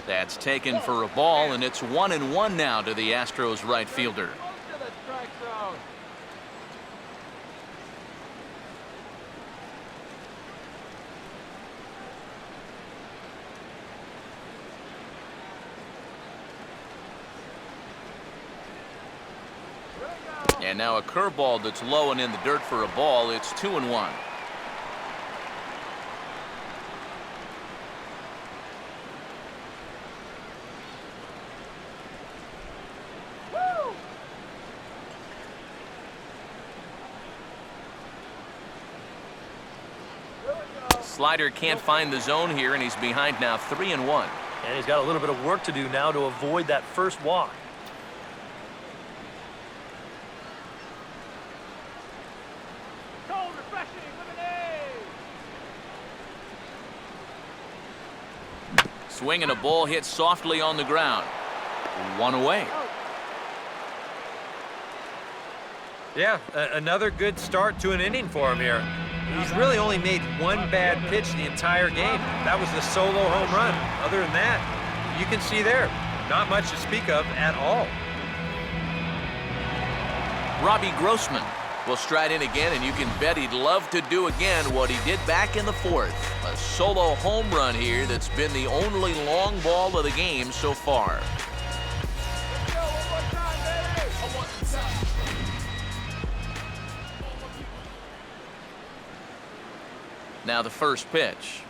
S1: That's taken for a ball, and it's 1-1 now to the Astros right fielder. And now a curveball that's low and in the dirt for a ball. It's 2-1. Slider can't find the zone here, and he's behind now 3-1.
S4: And he's got a little bit of work to do now to avoid that first walk.
S1: Swing and a ball hit softly on the ground. 1 away.
S2: Yeah, another good start to an inning for him here. He's really only made one bad pitch the entire game. That was the solo home run. Other than that, you can see there, not much to speak of at all.
S1: Robbie Grossman will stride in again, and you can bet he'd love to do again what he did back in the 4th. A solo home run here that's been the only long ball of the game so far. Now the first pitch.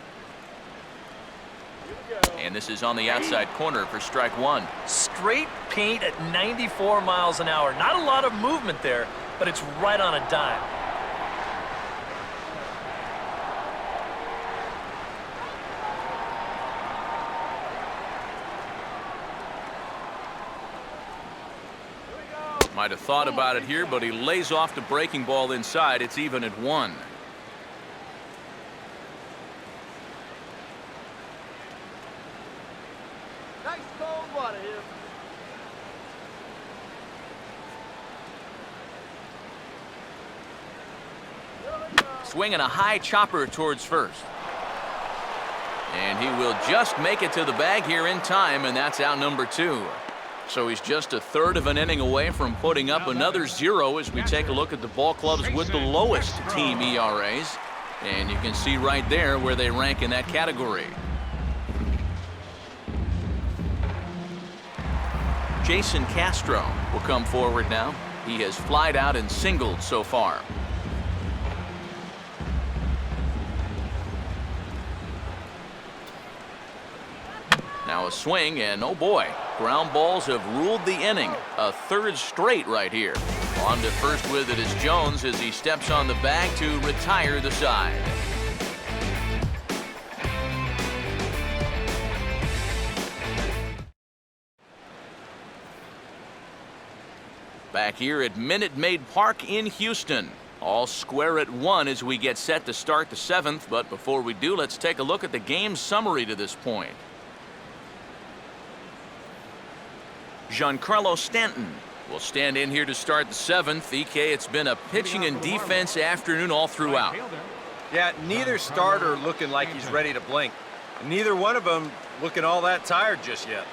S1: And this is on the outside corner for strike 1.
S4: Straight paint at 94 miles an hour. Not a lot of movement there, but it's right on a dime.
S1: Might have thought about it here, but he lays off the breaking ball inside. It's even at 1.
S5: Nice cold water here.
S1: Swinging a high chopper towards first. And he will just make it to the bag here in time, and that's out number 2. So he's just a third of an inning away from putting up another 0 as we take a look at the ball clubs with the lowest team ERAs. And you can see right there where they rank in that category. Jason Castro will come forward now. He has flied out and singled so far. Now a swing, and oh boy, ground balls have ruled the inning. A third straight right here. On to first with it is Jones as he steps on the bag to retire the side. Back here at Minute Maid Park in Houston. All square at 1 as we get set to start the 7th. But before we do, let's take a look at the game summary to this point. Giancarlo Stanton will stand in here to start the 7th. EK, it's been a pitching and defense afternoon all throughout.
S2: Yeah, neither starter looking like he's ready to blink. Neither one of them looking all that tired just yet.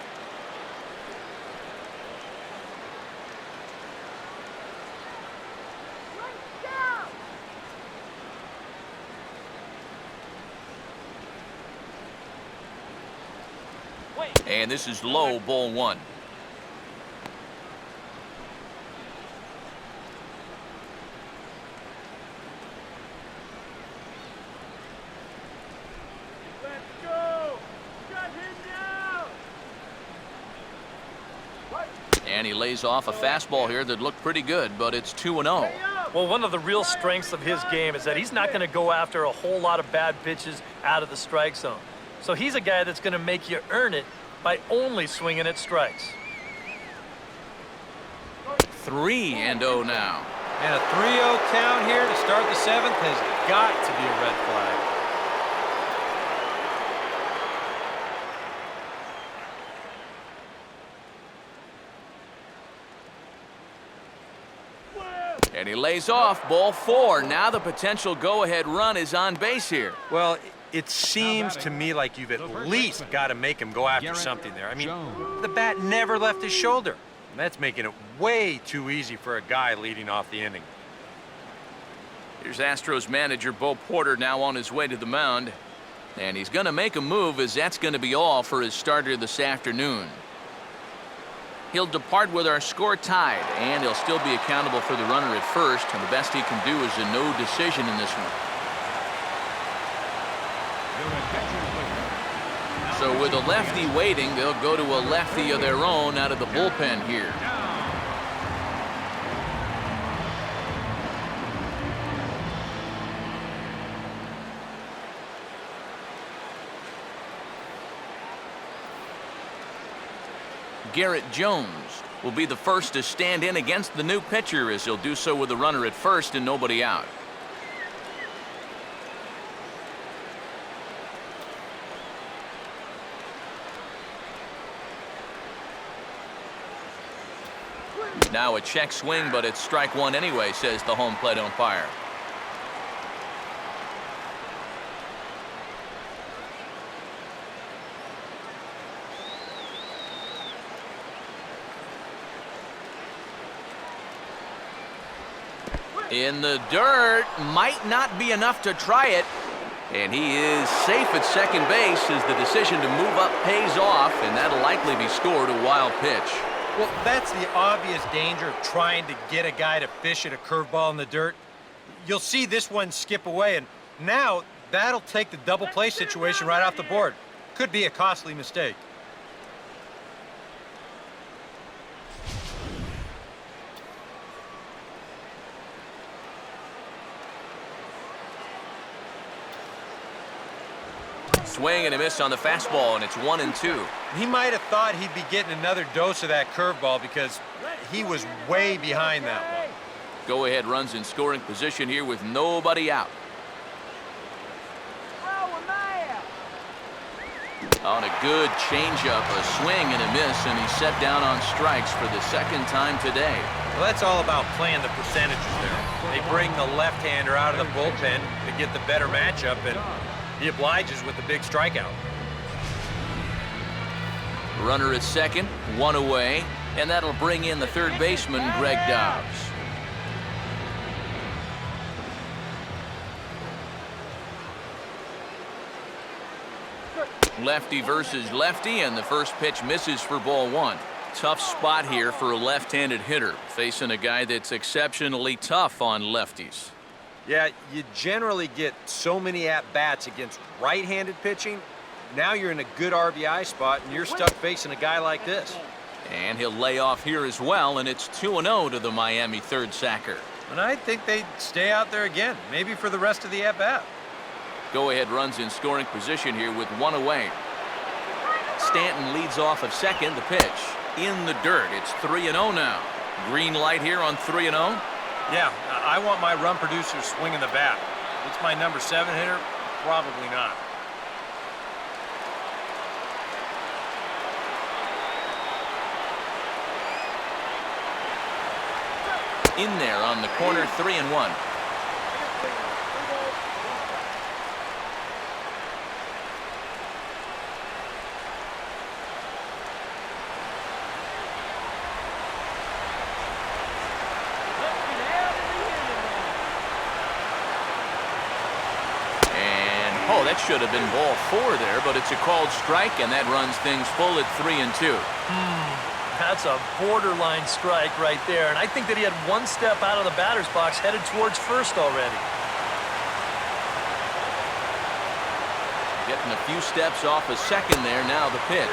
S1: And this is low, ball 1. And he lays off a fastball here that looked pretty good, but it's 2-0.
S4: Well, one of the real strengths of his game is that he's not going to go after a whole lot of bad pitches out of the strike zone. So he's a guy that's going to make you earn it by only swinging at strikes.
S1: 3-0 now.
S2: And a 3-0 count here to start the 7th has got to be a red flag.
S1: And he lays off, ball 4. Now the potential go-ahead run is on base here.
S2: Well, it seems to me like you've at least got to make him go after something there. I mean, the bat never left his shoulder. That's making it way too easy for a guy leading off the inning.
S1: Here's Astros manager Bo Porter now on his way to the mound. And he's going to make a move, as that's going to be all for his starter this afternoon. He'll depart with our score tied, and he'll still be accountable for the runner at first, and the best he can do is a no decision in this one. So with a lefty waiting, they'll go to a lefty of their own out of the bullpen here. Garrett Jones will be the first to stand in against the new pitcher, as he'll do so with a runner at first and nobody out. Now a check swing, but it's strike 1 anyway, says the home plate umpire. In the dirt, might not be enough to try it. And he is safe at second base as the decision to move up pays off, and that'll likely be scored a wild pitch.
S2: Well, that's the obvious danger of trying to get a guy to fish at a curveball in the dirt. You'll see this one skip away, and now that'll take the double play situation right off the board. Could be a costly mistake.
S1: Swing and a miss on the fastball, and it's 1-2.
S2: He might have thought he'd be getting another dose of that curveball because he was way behind that one.
S1: Go-ahead runs in scoring position here with nobody out. On a good changeup, a swing and a miss, and he's set down on strikes for the second time today.
S2: Well, that's all about playing the percentages there. They bring the left-hander out of the bullpen to get the better matchup, and he obliges with the big strikeout.
S1: Runner at second, 1 away, and that'll bring in the third baseman, Greg Dobbs. Lefty versus lefty, and the first pitch misses for ball 1. Tough spot here for a left-handed hitter, facing a guy that's exceptionally tough on lefties.
S2: Yeah, you generally get so many at-bats against right-handed pitching. Now you're in a good RBI spot, and you're stuck facing a guy like this.
S1: And he'll lay off here as well, and it's 2-0 to the Miami third sacker.
S2: And I think they'd stay out there again, maybe for the rest of the at-bat.
S1: Go-ahead runs in scoring position here with 1 away. Stanton leads off of second. The pitch in the dirt. It's 3-0 now. Green light here on 3-0.
S2: Yeah, I want my run producer swinging the bat. If it's my number 7 hitter, probably not.
S1: In there on the corner, 3-1. Oh, that should have been ball 4 there, but it's a called strike, and that runs things full at 3-2.
S4: That's a borderline strike right there, and I think that he had 1 step out of the batter's box headed towards first already.
S1: Getting a few steps off a second there. Now the pitch.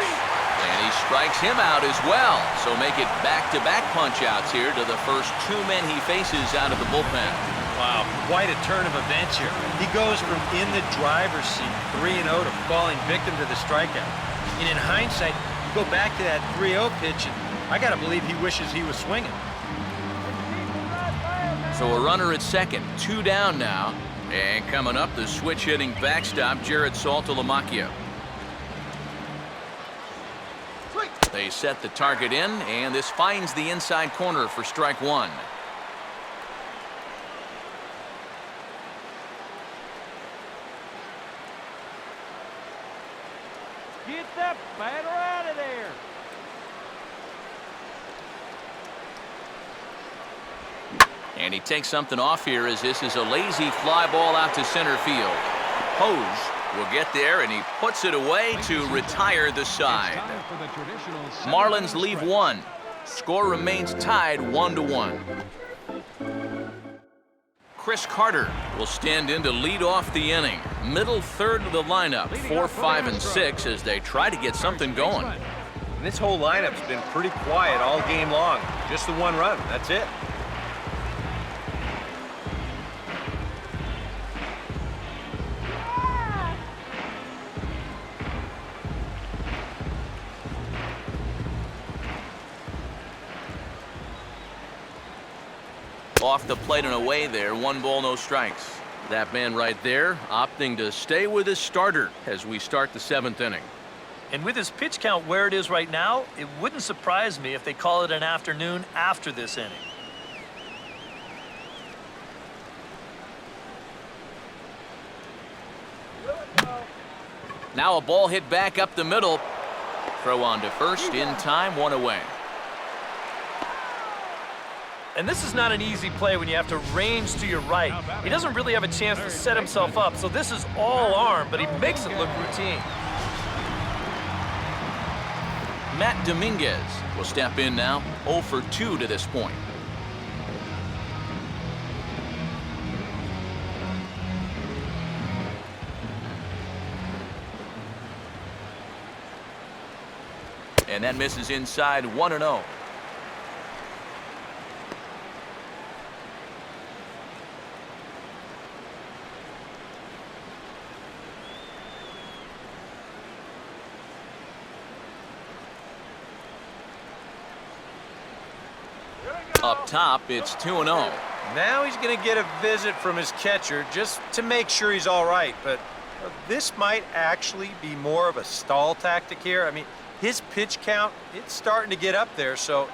S1: And he strikes him out as well. So make it back-to-back punch-outs here to the first two men he faces out of the bullpen.
S2: Wow, quite a turn of events here. He goes from in the driver's seat, 3-0, to falling victim to the strikeout. And in hindsight, you go back to that 3-0 pitch, and I got to believe he wishes he was swinging.
S1: So a runner at second, 2 down now. And coming up, the switch-hitting backstop, Jared Saltalamacchia. They set the target in, and this finds the inside corner for strike one.
S5: Get that batter out of there.
S1: And he takes something off here as this is a lazy fly ball out to center field. HOU will get there, and he puts it away to retire the side. Marlins leave one. Score remains tied 1-1. Chris Carter will stand in to lead off the inning. Middle third of the lineup, 4, 5, and 6 as they try to get something going.
S2: And this whole lineup's been pretty quiet all game long. Just the one run, that's it.
S1: Off the plate and away there, 1 ball, no strikes. That man right there opting to stay with his starter as we start the 7th inning.
S4: And with his pitch count where it is right now, it wouldn't surprise me if they call it an afternoon after this inning.
S1: Now a ball hit back up the middle. Throw on to first in time, 1 away.
S4: And this is not an easy play when you have to range to your right. He doesn't really have a chance to set himself up, so this is all arm, but he makes it look routine.
S1: Matt Dominguez will step in now, 0 for 2 to this point. And that misses inside, 1-0. Up top, it's 2-0.
S2: Now he's going to get a visit from his catcher just to make sure he's all right. But this might actually be more of a stall tactic here. I mean, his pitch count, it's starting to get up there, so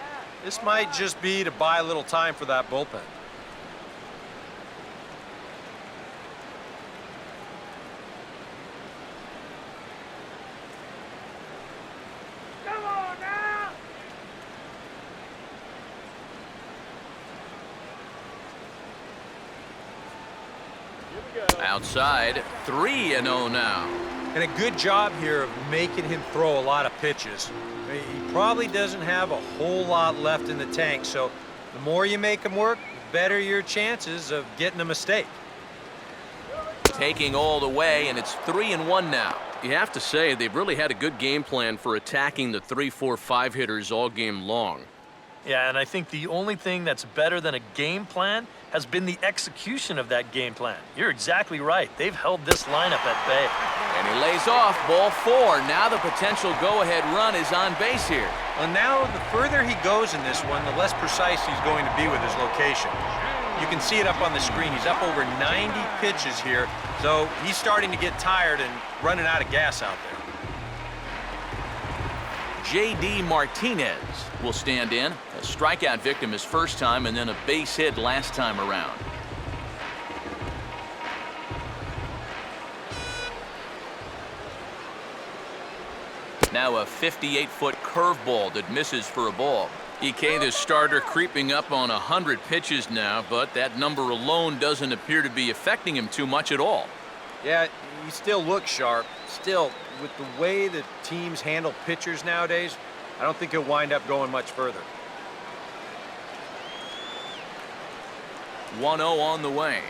S2: this might just be to buy a little time for that bullpen.
S5: Come on now.
S1: Outside, 3-0 now.
S2: And a good job here of making him throw a lot of pitches. He probably doesn't have a whole lot left in the tank, so the more you make him work, the better your chances of getting a mistake.
S1: Taking all the way, and it's 3-1 now. You have to say they've really had a good game plan for attacking the 3, 4, 5 hitters all game long.
S4: Yeah, and I think the only thing that's better than a game plan has been the execution of that game plan. You're exactly right. They've held this lineup at bay.
S1: And he lays off, ball 4. Now the potential go-ahead run is on base here.
S2: Well, now the further he goes in this one, the less precise he's going to be with his location. You can see it up on the screen. He's up over 90 pitches here, so he's starting to get tired and running out of gas out there.
S1: J.D. Martinez will stand in. A strikeout victim his first time, and then a base hit last time around. Now a 58-foot curveball that misses for a ball. EK, the starter, creeping up on 100 pitches now, but that number alone doesn't appear to be affecting him too much at all.
S2: Yeah, he still looks sharp. Still, with the way that teams handle pitchers nowadays, I don't think he'll wind up going much further.
S1: 1-0 on the way.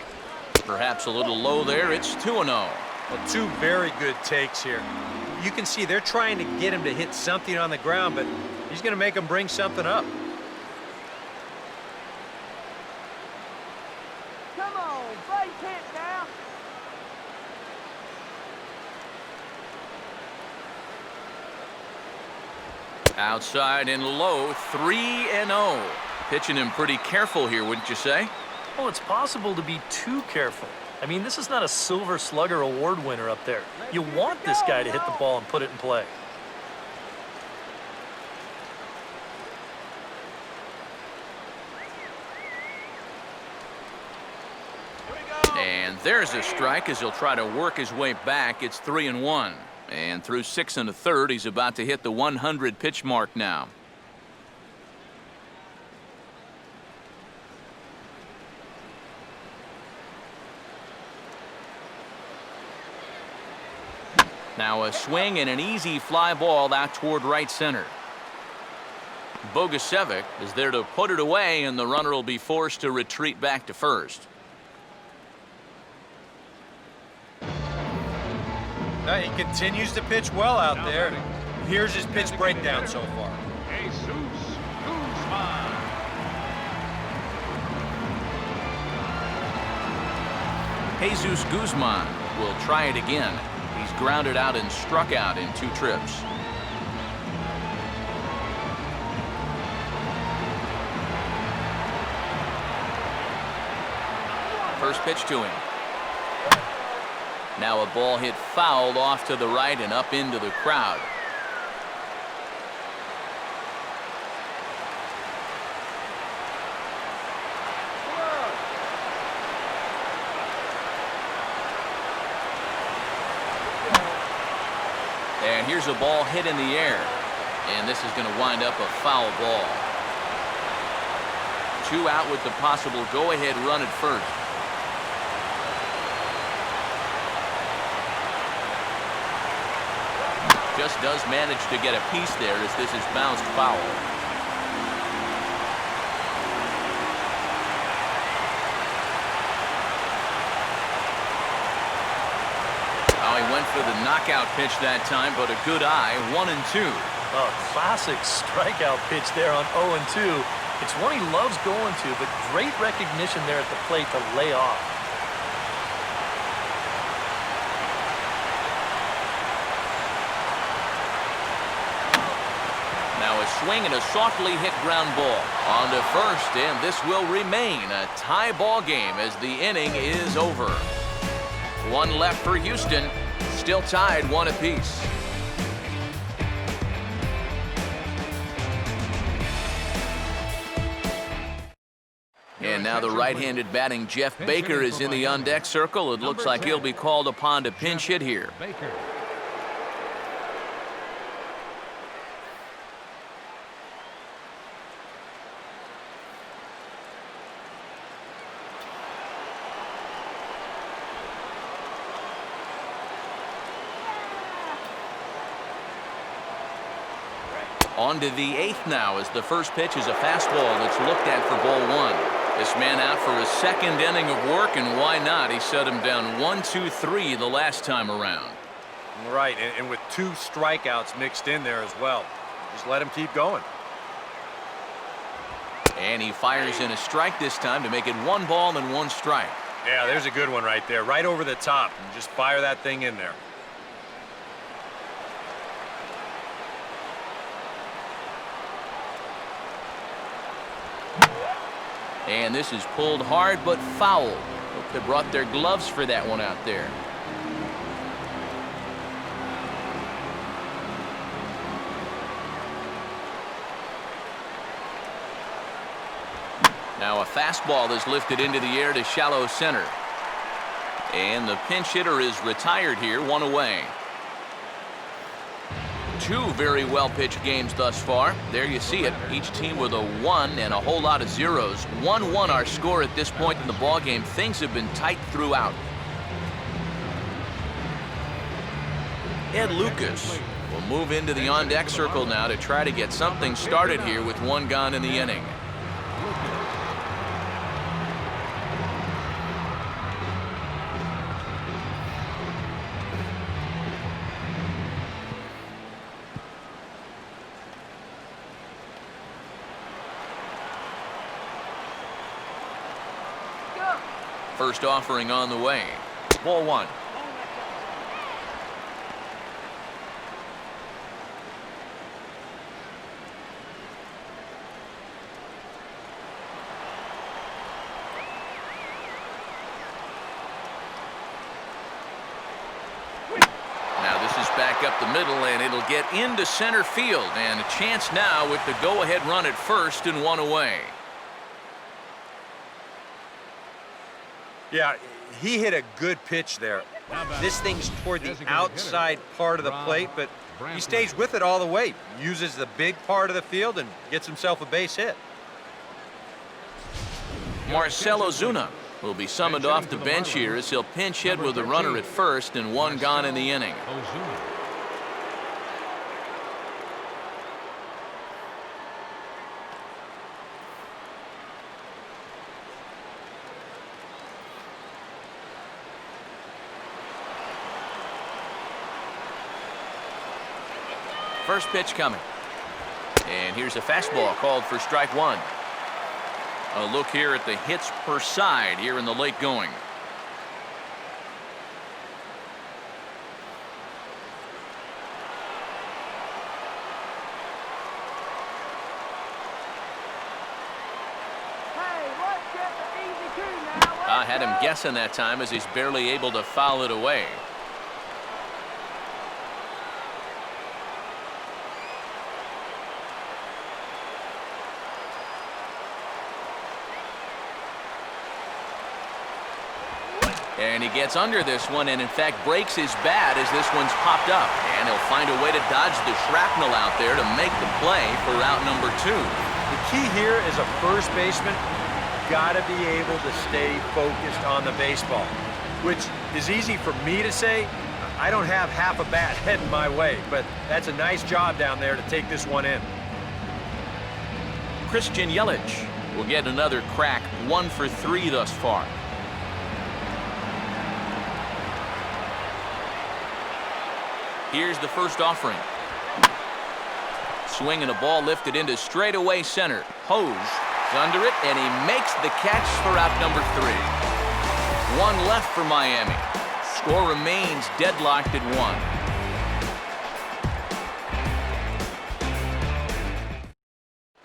S1: Perhaps a little low there. It's 2-0.
S2: Well, 2 very good takes here. you can see they're trying to get him to hit something on the ground, but he's going to make him bring something up.
S5: Come on, base hit now.
S1: Outside and low, 3-0. Pitching him pretty careful here, wouldn't you say?
S4: Well, it's possible to be too careful. I mean, this is not a Silver Slugger award winner up there. You want this guy to hit the ball and put it in play.
S1: And there's a strike as he'll try to work his way back. It's 3-1. And through 6 1/3, he's about to hit the 100 pitch mark now. Now a swing and an easy fly ball out toward right center. Bogusevic is there to put it away, and the runner will be forced to retreat back to first.
S2: He continues to pitch well out there. Here's his pitch breakdown so far.
S1: Jesus Guzman will try it again. He's grounded out and struck out in 2 trips. First pitch to him. Now a ball hit foul off to the right and up into the crowd. And here's a ball hit in the air. And this is going to wind up a foul ball. 2 out with the possible go-ahead run at first. Just does manage to get a piece there as this is bounced foul. Oh, he went for the knockout pitch that time, but a good eye, 1-2.
S4: A classic strikeout pitch there on 0-2. It's one he loves going to, but great recognition there at the plate to lay off.
S1: Now a swing and a softly hit ground ball on to first, and this will remain a tie ball game as the inning is over. 1 left for Houston, still tied 1 apiece. And now the right-handed batting Jeff Baker is in the on-deck circle. It looks like he'll be called upon to pinch hit here. On to the 8th now as the first pitch is a fastball that's looked at for ball 1. This man out for his 2nd inning of work, and why not? He set him down 1-2-3 the last time around.
S2: Right, and with 2 strikeouts mixed in there as well. Just let him keep going.
S1: And he fires in a strike this time to make it 1 ball and 1 strike.
S2: Yeah, there's a good one right there, right over the top. And just fire that thing in there.
S1: And this is pulled hard but foul. Hope they brought their gloves for that one out there. Now a fastball is lifted into the air to shallow center. And the pinch hitter is retired here, 1 away. 2 very well-pitched games thus far. There you see it. Each team with a 1 and a whole lot of zeros. 1-1 our score at this point in the ballgame. Things have been tight throughout. Ed Lucas will move into the on-deck circle now to try to get something started here with 1 gone in the inning. First offering on the way. Ball one. Now this is back up the middle, and it'll get into center field, and a chance now with the go-ahead run at first and one away.
S2: Yeah, he hit a good pitch there. This thing's toward the outside part of the plate, but he stays with it all the way. Uses the big part of the field and gets himself a base hit.
S1: Marcell Ozuna will be summoned off the bench here as he'll pinch hit with a runner at first and one gone in the inning. First pitch coming. And here's a fastball called for strike one. A look here at the hits per side here in the late going. I had him guessing that time as he's barely able to foul it away. And he gets under this one and in fact breaks his bat as this one's popped up. And he'll find a way to dodge the shrapnel out there to make the play for out number two.
S2: The key here is a first baseman gotta be able to stay focused on the baseball, which is easy for me to say. I don't have half a bat heading my way, but that's a nice job down there to take this one in.
S1: Christian Yelich will get another crack, 1 for 3 thus far. Here's the first offering. Swing and a ball lifted into straightaway center. HOU is under it, and he makes the catch for out number 3. One left for Miami. Score remains deadlocked at 1.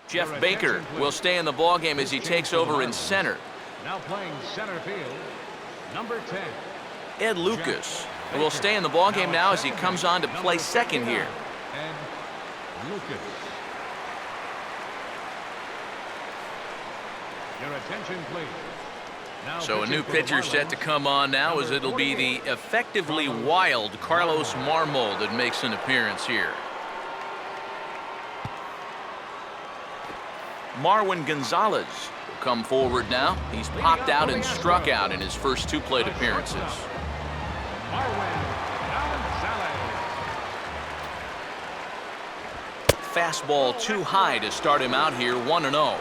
S1: Jeff Baker will stay in the ballgame as he takes over in center.
S3: Now playing center field, number 10.
S1: Ed Lucas will stay in the ballgame now as he comes on to play second here.
S3: Ed Lucas. Your attention, please. Now
S1: So a new
S3: pitching for the
S1: pitcher set to
S3: Marlins,
S1: come on now as it'll be the effectively wild Carlos Marmol that makes an appearance here. Marwin Gonzalez will come forward now. He's popped out and struck out in his first 2 plate appearances.
S3: Marwin Gonzalez.
S1: Fastball too high to start him out here, 1-0.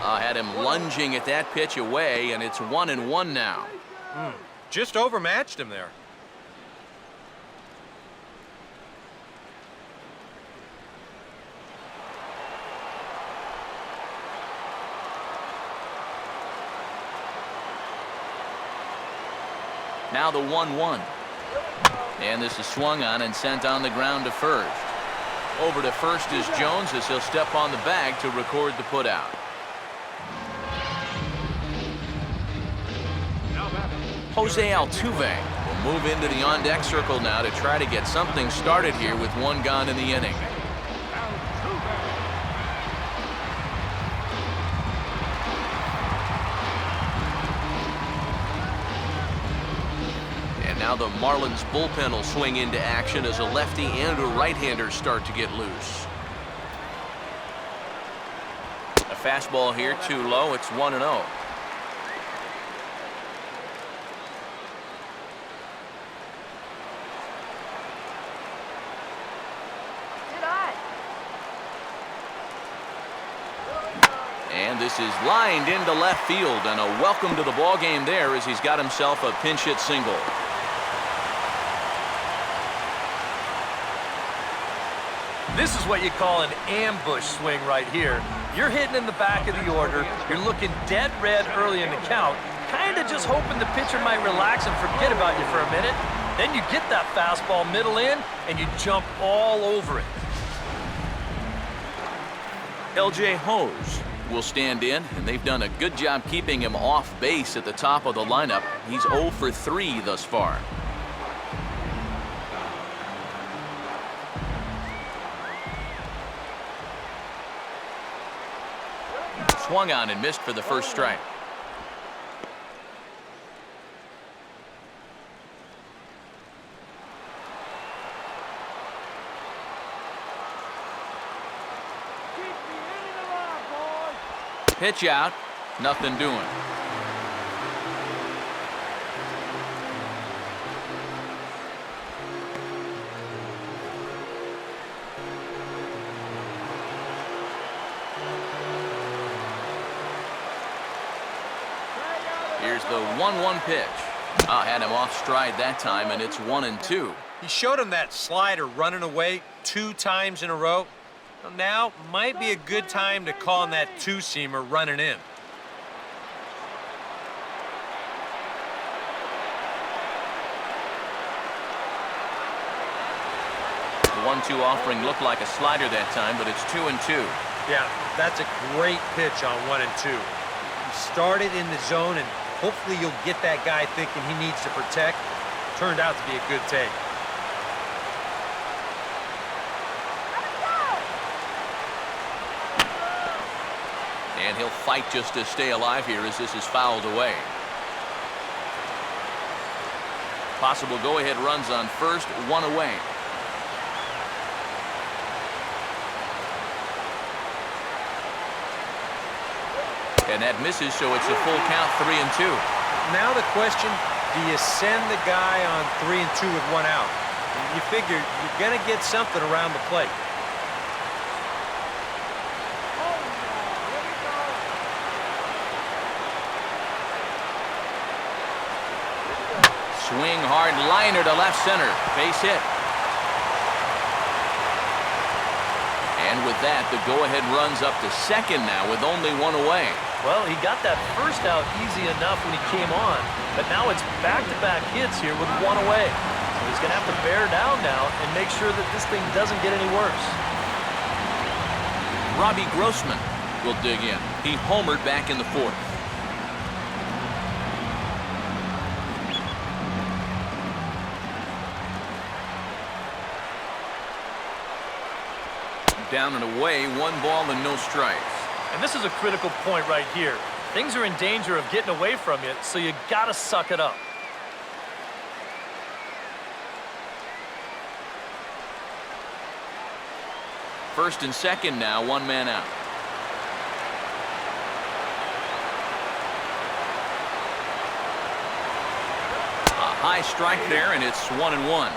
S1: I had him lunging at that pitch away, and it's 1-1 now.
S2: Just overmatched him there.
S1: Now the 1-1. And this is swung on and sent on the ground to first. Over to first is Jones as he'll step on the bag to record the putout. Jose Altuve will move into the on-deck circle now to try to get something started here with 1 gone in the inning. And now the Marlins bullpen will swing into action as a lefty and a right-hander start to get loose. A fastball here too low. It's 1-0. And this is lined into left field, and a welcome to the ball game there as he's got himself a pinch hit single.
S4: This is what you call an ambush swing right here. You're hitting in the back of the order. You're looking dead red early in the count, kind of just hoping the pitcher might relax and forget about you for a minute. Then you get that fastball middle in, and you jump all over it.
S1: HOU will stand in, and they've done a good job keeping him off base at the top of the lineup. He's 0 for 3 thus far. Swung on and missed for the first strike. Pitch out, nothing doing. Here's the 1-1 pitch. Had him off stride that time, and it's 1-2.
S2: He showed him that slider running away 2 times in a row. Now might be a good time to call him that two-seamer running in.
S1: The 1-2 offering looked like a slider that time, but it's 2-2.
S2: Yeah, that's a great pitch on 1-2. He started in the zone, and hopefully you'll get that guy thinking he needs to protect. Turned out to be a good take.
S1: And he'll fight just to stay alive here as this is fouled away. Possible go-ahead runs on first, 1 away. And that misses, so it's a full count, 3-2.
S2: Now the question, do you send the guy on 3-2 with 1 out? You figure you're going to get something around the plate.
S1: Swing hard liner to left center. Base hit. And with that, the go-ahead runs up to second now with only 1 away.
S4: Well, he got that first out easy enough when he came on, but now it's back-to-back hits here with 1 away. So he's going to have to bear down now and make sure that this thing doesn't get any worse.
S1: Robbie Grossman will dig in. He homered back in the 4th. Down and away, 1 ball and no strikes.
S4: And this is a critical point right here. Things are in danger of getting away from you, so you gotta suck it up.
S1: First and second now, 1 man out. A high strike there, and it's 1-1.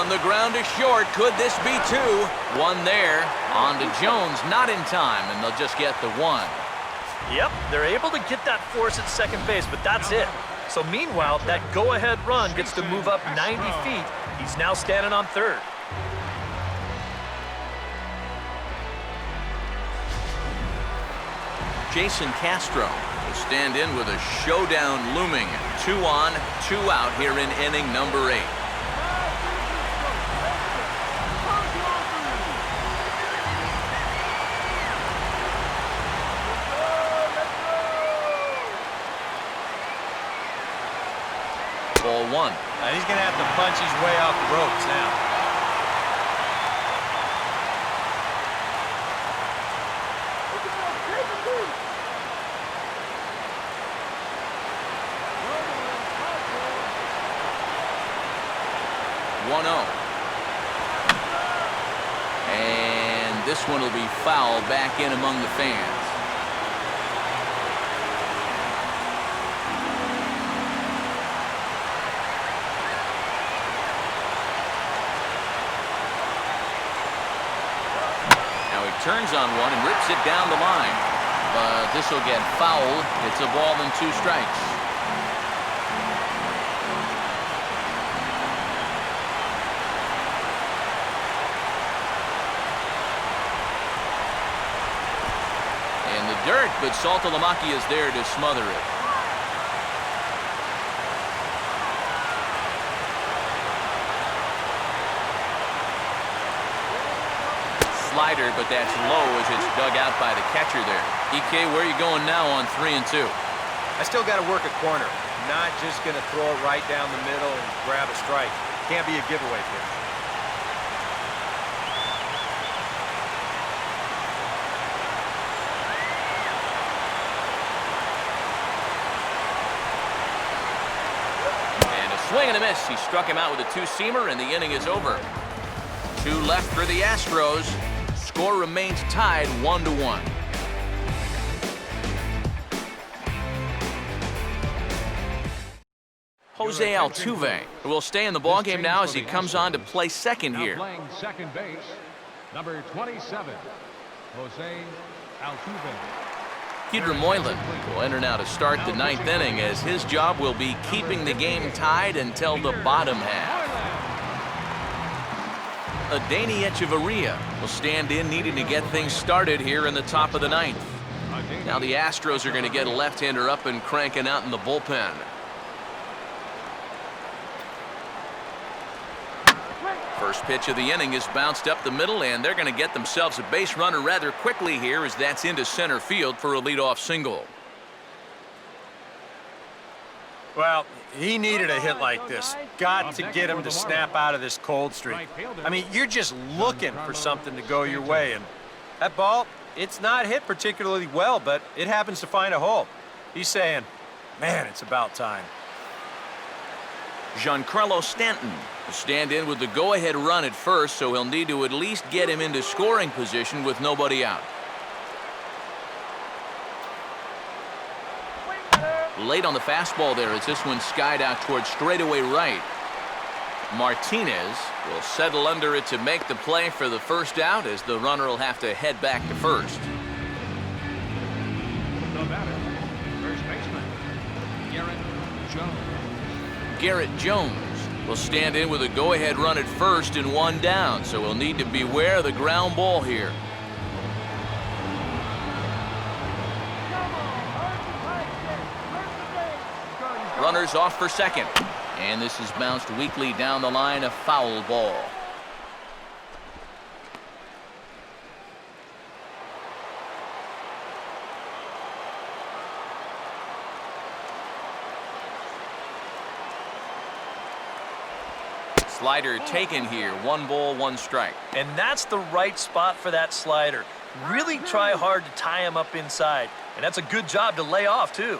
S1: The ground is short. Could this be 2? 1 there. On to Jones, not in time, and they'll just get the 1.
S4: Yep, they're able to get that force at second base, but that's it. So meanwhile, that go-ahead run gets to move up 90 feet. He's now standing on third.
S1: Jason Castro will stand in with a showdown looming. 2 on, 2 out here in inning number 8. Ball 1.
S2: And he's going to have to punch his way off the ropes now.
S1: This one will be fouled back in among the fans. Now he turns on one and rips it down the line. But this will get fouled. It's a ball and 2 strikes. Dirt, but Saltalamacchia is there to smother it. Slider, but that's low as it's dug out by the catcher there. EK, where are you going now on 3 and 2?
S2: I still got to work a corner. Not just going to throw it right down the middle and grab a strike. Can't be a giveaway pitch.
S1: Swing and a miss. He struck him out with a 2-seamer, and the inning is over. 2 left for the Astros. Score remains tied 1-1. Jose Altuve will stay in the ballgame now as he comes on to play second here.
S3: Playing second base, number 27, Jose Altuve.
S1: Peter Moylan will enter now to start the 9th inning, as his job will be keeping the game tied until the bottom half. Adeiny Echeverria will stand in, needing to get things started here in the top of the 9th. Now the Astros are going to get a left-hander up and cranking out in the bullpen. First pitch of the inning is bounced up the middle, and they're going to get themselves a base runner rather quickly here, as that's into center field for a leadoff single.
S2: Well, he needed a hit like this. Got to get him to snap out of this cold streak. I mean, you're just looking for something to go your way, and that ball, it's not hit particularly well, but it happens to find a hole. He's saying, man, it's about time.
S1: Giancarlo Stanton will stand in with the go-ahead run at first, so he'll need to at least get him into scoring position with nobody out. Late on the fastball there as this one skied out towards straightaway right. Martinez will settle under it to make the play for the first out, as the runner will have to head back to first.
S3: The batter, first baseman,
S1: Garrett Jones will stand in with a go-ahead run at first and 1 down, so he'll need to beware of the ground ball here. Runners off for second, and this is bounced weakly down the line, a foul ball. Slider taken here, 1 ball, 1 strike.
S4: And that's the right spot for that slider. Really try hard to tie him up inside, and that's a good job to lay off, too.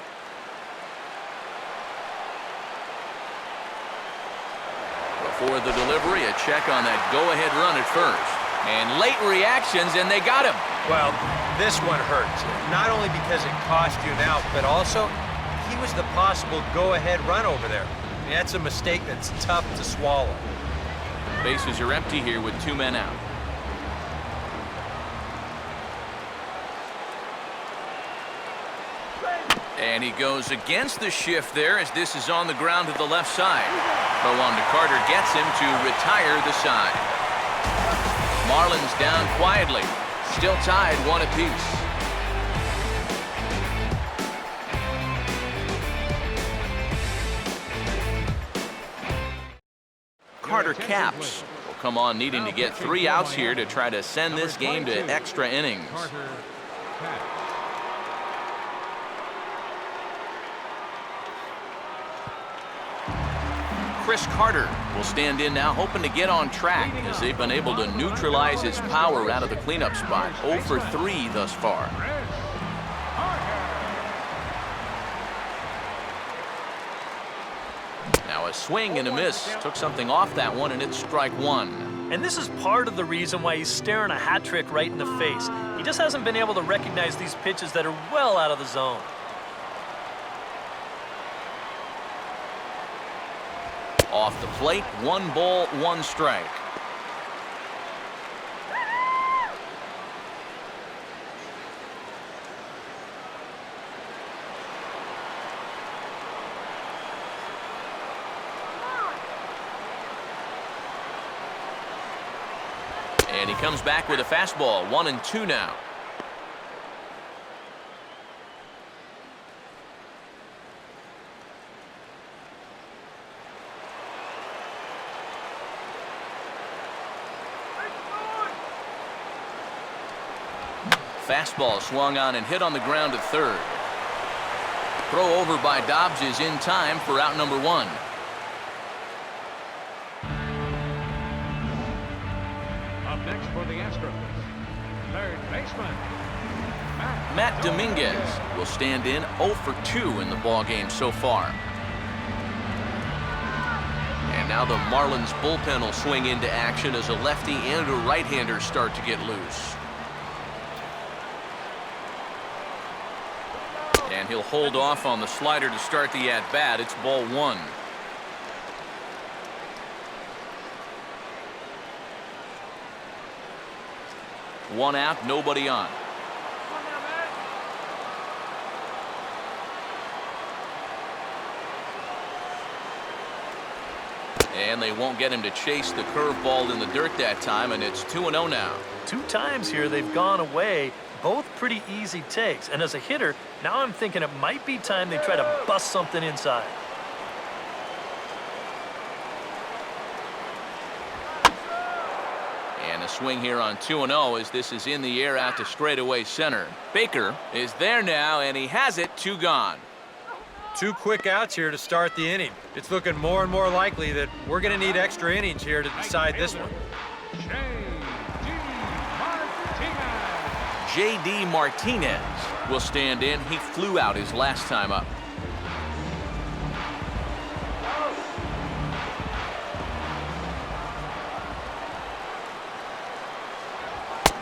S1: Before the delivery, a check on that go-ahead run at first. And late reactions, and they got him.
S2: Well, this one hurts. Not only because it cost you an out, but also he was the possible go-ahead run over there. I mean, that's a mistake that's tough to swallow.
S1: Bases are empty here with 2 men out. And he goes against the shift there, as this is on the ground to the left side. Throw on to Carter gets him to retire the side. Marlins down quietly. Still tied 1 apiece. Carter Capps will come on needing to get 3 outs here to try to send this game to extra innings. Chris Carter will stand in now, hoping to get on track, as they've been able to neutralize his power out of the cleanup spot. 0 for 3 thus far. Now a swing and a miss. Took something off that one, and it's strike 1.
S4: And this is part of the reason why he's staring a hat trick right in the face. He just hasn't been able to recognize these pitches that are well out of the zone.
S1: Off the plate, 1 ball, 1 strike. And he comes back with a fastball, 1-2 now. Fastball swung on and hit on the ground to third. Throw over by Dobbs is in time for out number 1.
S3: Up next for the Astros, third baseman,
S1: Matt Dominguez will stand in 0 for 2 in the ballgame so far. And now the Marlins bullpen will swing into action as a lefty and a right-hander start to get loose. And he'll hold off on the slider to start the at-bat. It's ball 1. One out, nobody on. And they won't get him to chase the curveball in the dirt that time, and it's 2-0 now.
S4: 2 times here they've gone away, both pretty easy takes. And as a hitter, now I'm thinking it might be time they try to bust something inside.
S1: And a swing here on 2-0 as this is in the air out to straightaway center. Baker is there now, and he has it, 2 gone.
S2: 2 quick outs here to start the inning. It's looking more and more likely that we're going to need extra innings here to decide this one.
S1: J.D. Martinez will stand in. He flew out his last time up.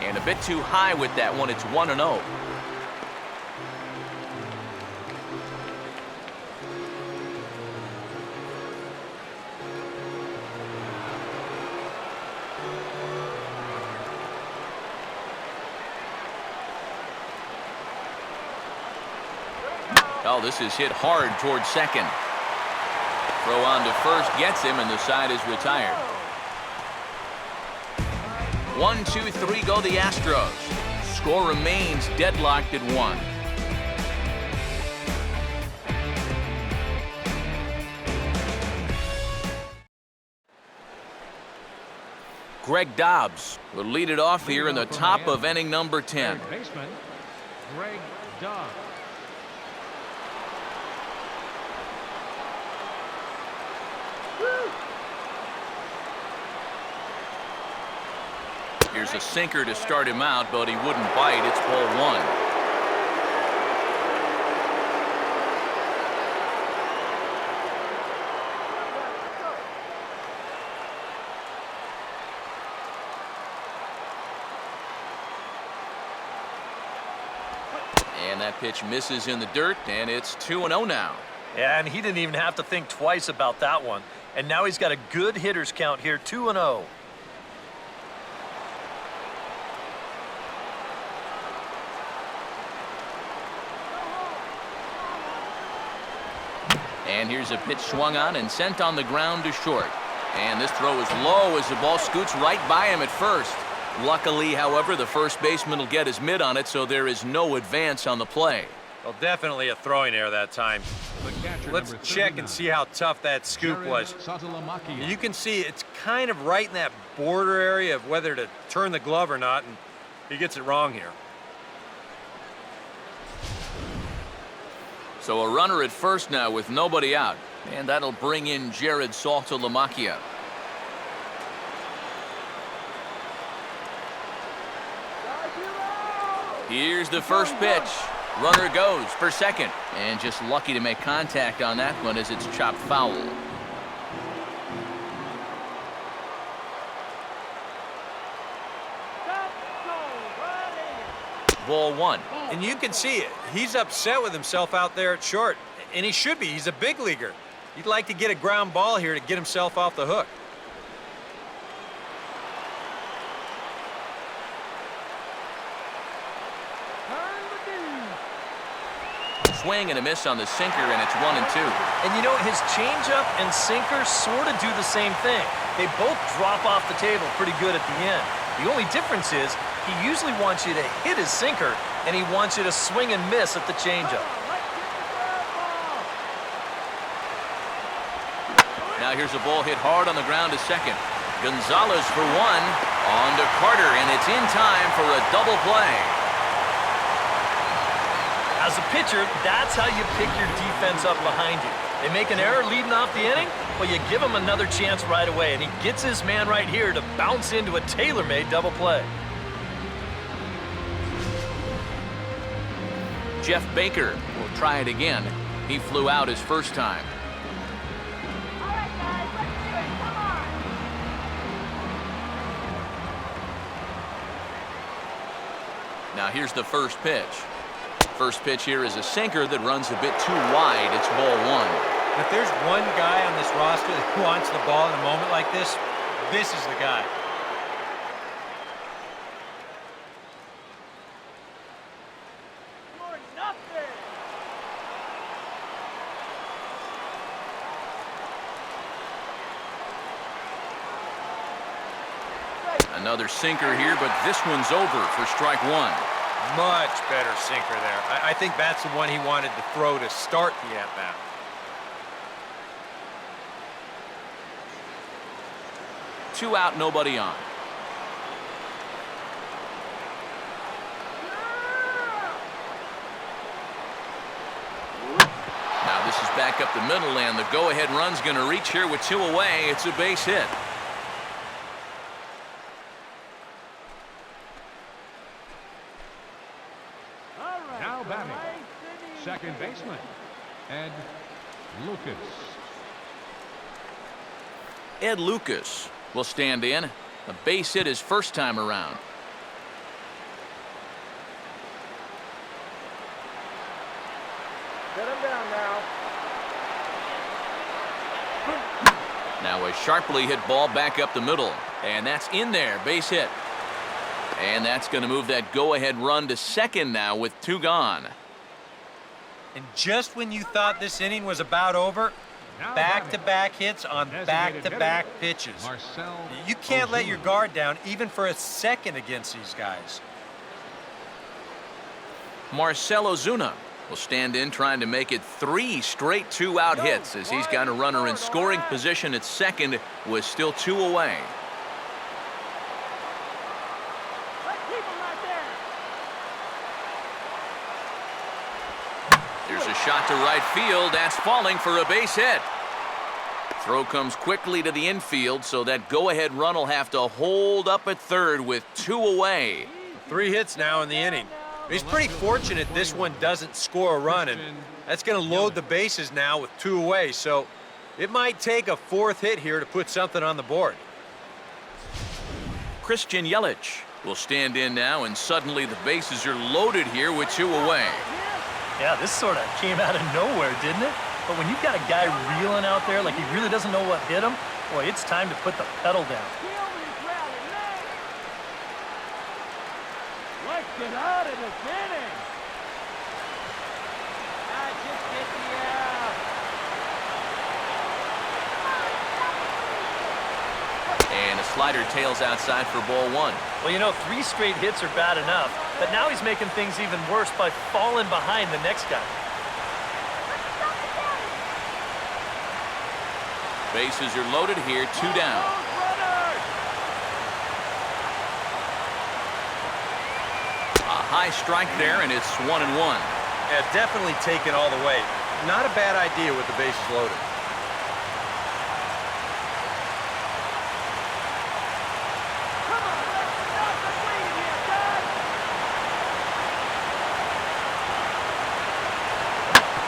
S1: And a bit too high with that one. It's 1-0. Oh, this is hit hard towards second. Throw on to first gets him, and the side is retired. 1, 2, 3 go the Astros. Score remains deadlocked at 1. Greg Dobbs will lead it off here in the top of inning number 10.
S3: third baseman, Greg Dobbs.
S1: Here's a sinker to start him out, but he wouldn't bite. It's ball 1. And that pitch misses in the dirt, and it's 2-0 now.
S4: Yeah, and he didn't even have to think twice about that one. And now he's got a good hitters count here, 2-0.
S1: And here's a pitch swung on and sent on the ground to short. And this throw is low as the ball scoots right by him at first. Luckily, however, the first baseman will get his mitt on it, so there is no advance on the play.
S2: Well, definitely a throwing error that time. Let's check and see how tough that scoop was. You can see it's kind of right in that border area of whether to turn the glove or not, and he gets it wrong here.
S1: So a runner at first now with nobody out. And that'll bring in Jared Saltalamacchia. Here's the first pitch. Runner goes for second. And just lucky to make contact on that one as it's chopped foul. ball one.
S2: And you can see it. He's upset with himself out there at short. And he should be. He's a big leaguer. He'd like to get a ground ball here to get himself off the hook.
S1: Swing and a miss on the sinker, and it's 1-2.
S4: And you know, his changeup and sinker sort of do the same thing. They both drop off the table pretty good at the end. The only difference is he usually wants you to hit his sinker, and he wants you to swing and miss at the changeup.
S1: Now here's a ball hit hard on the ground to second. Gonzalez for one. On to Carter, and it's in time for a double play.
S4: As a pitcher, that's how you pick your defense up behind you. They make an error leading off the inning, well, you give him another chance right away, and he gets his man right here to bounce into a tailor-made double play.
S1: Jeff Baker will try it again. He flew out his first time.
S5: All right, guys, let's do it. Come on.
S1: Now here's the first pitch. First pitch here is a sinker that runs a bit too wide. It's ball one.
S2: If there's one guy on this roster that wants the ball in a moment like this, this is the guy.
S5: You're nothing.
S1: Another sinker here, but this one's over for strike one.
S2: Much better sinker there. I think that's the one he wanted to throw to start the at-bat.
S1: Two out, nobody on. Now this is back up the middle, and the go-ahead run's going to reach here with two away. It's a base hit.
S3: Now batting, second baseman, Ed Lucas.
S1: Ed Lucas will stand in. A base hit his first time around.
S5: Get him down now.
S1: Now a sharply hit ball back up the middle, and that's in there, base hit. And that's going to move that go-ahead run to second now with two gone.
S2: And just when you thought this inning was about over, back-to-back hits on back-to-back pitches. You can't let your guard down even for a second against these guys.
S1: Marcell Ozuna will stand in, trying to make it 3 straight two-out hits as he's got a runner in scoring position at second with still 2 away.
S5: Let's keep him right there.
S1: There's a shot to right field. That's falling for a base hit. Throw comes quickly to the infield, so that go-ahead run will have to hold up at third with 2 away.
S2: 3 hits now in the inning. He's pretty fortunate this one doesn't score a run, and that's going to load the bases now with 2 away, so it might take a 4th hit here to put something on the board.
S1: Christian Yelich will stand in now, and suddenly the bases are loaded here with 2 away.
S4: Yeah, this sort of came out of nowhere, didn't it? But when you've got a guy reeling out there like he really doesn't know what hit him, boy, it's time to put the pedal down.
S5: Let's get out of this inning. Just get me out.
S1: And a slider tails outside for ball one.
S4: Well, you know, 3 straight hits are bad enough, but now he's making things even worse by falling behind the next guy.
S1: Bases are loaded here, 2 down. A high strike there, and it's 1-1.
S2: Yeah, definitely taken all the way. Not a bad idea with the bases loaded.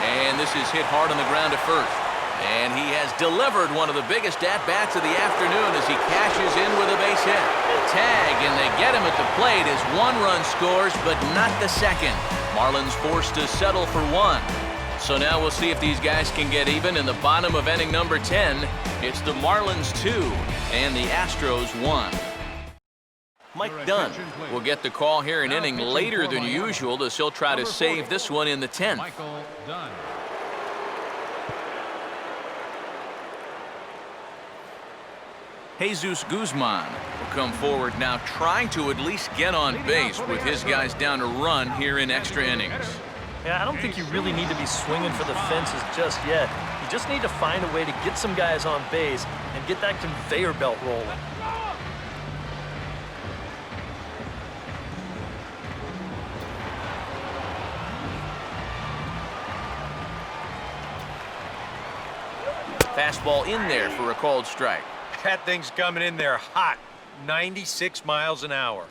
S1: And this is hit hard on the ground to first. And he has delivered one of the biggest at-bats of the afternoon as he cashes in with a base hit. Tag, and they get him at the plate as one run scores, but not the second. Marlins forced to settle for one. So now we'll see if these guys can get even in the bottom of inning number 10. It's the Marlins 2 and the Astros 1. Mike Dunn will get the call here an inning later than usual as he'll try to save this one in the 10th.
S3: Michael Dunn.
S1: Jesus Guzman will come forward now, trying to at least get on base with his guys down a run here in extra innings.
S4: Yeah, I don't think you really need to be swinging for the fences just yet. You just need to find a way to get some guys on base and get that conveyor belt rolling.
S1: Fastball in there for a called strike.
S2: That thing's coming in there hot, 96 miles an hour.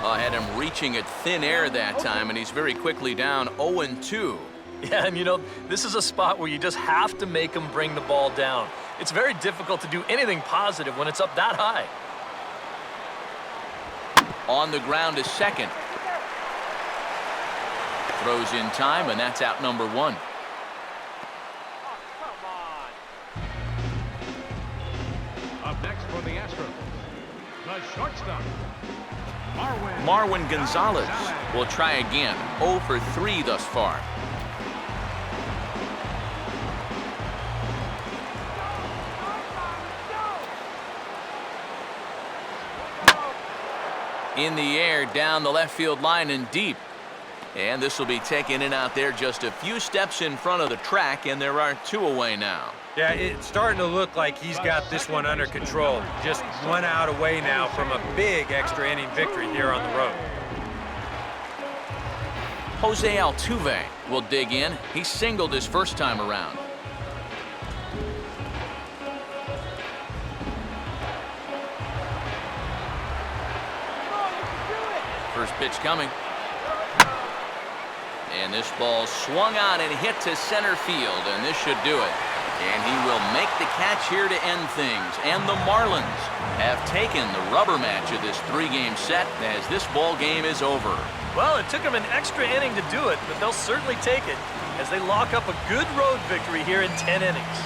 S1: Had him reaching at thin air that time, and he's very quickly down 0-2.
S4: Yeah, and you know, this is a spot where you just have to make them bring the ball down. It's very difficult to do anything positive when it's up that high.
S1: On the ground is second. Throws in time, and that's out number 1.
S3: Up next for the Astros, the shortstop,
S1: Marwin Gonzalez will try again. 0 for 3 thus far. In the air, down the left field line and deep. And this will be taken in out there just a few steps in front of the track, and there are 2 away now.
S2: Yeah, it's starting to look like he's got this one under control. Just 1 out away now from a big extra inning victory here on the road.
S1: Jose Altuve will dig in. He singled his first time around. First pitch coming. And this ball swung on and hit to center field, and this should do it. And he will make the catch here to end things. And the Marlins have taken the rubber match of this 3-game set as this ball game is over.
S4: Well, it took them an extra inning to do it, but they'll certainly take it as they lock up a good road victory here in 10 innings.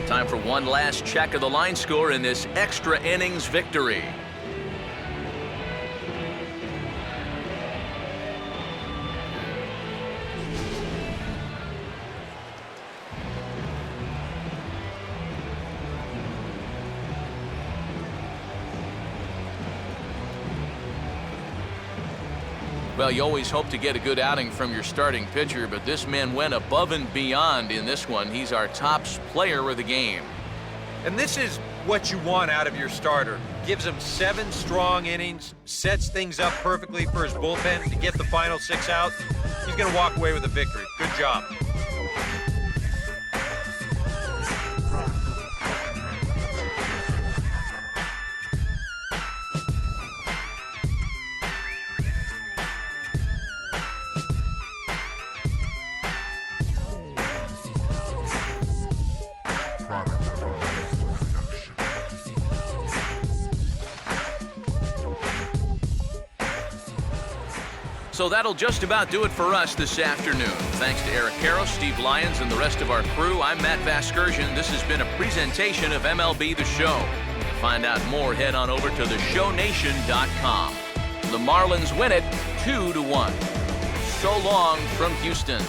S1: Time for one last check of the line score in this extra innings victory. Well, you always hope to get a good outing from your starting pitcher, but this man went above and beyond in this one. He's our top player of the game.
S2: And this is what you want out of your starter. Gives him 7 strong innings, sets things up perfectly for his bullpen to get the final 6 out. He's going to walk away with a victory. Good job.
S1: So that'll just about do it for us this afternoon. Thanks to Eric Karros, Steve Lyons, and the rest of our crew. I'm Matt Vasgersian. This has been a presentation of MLB The Show. To find out more, head on over to theshownation.com. The Marlins win it 2-1. So long from Houston.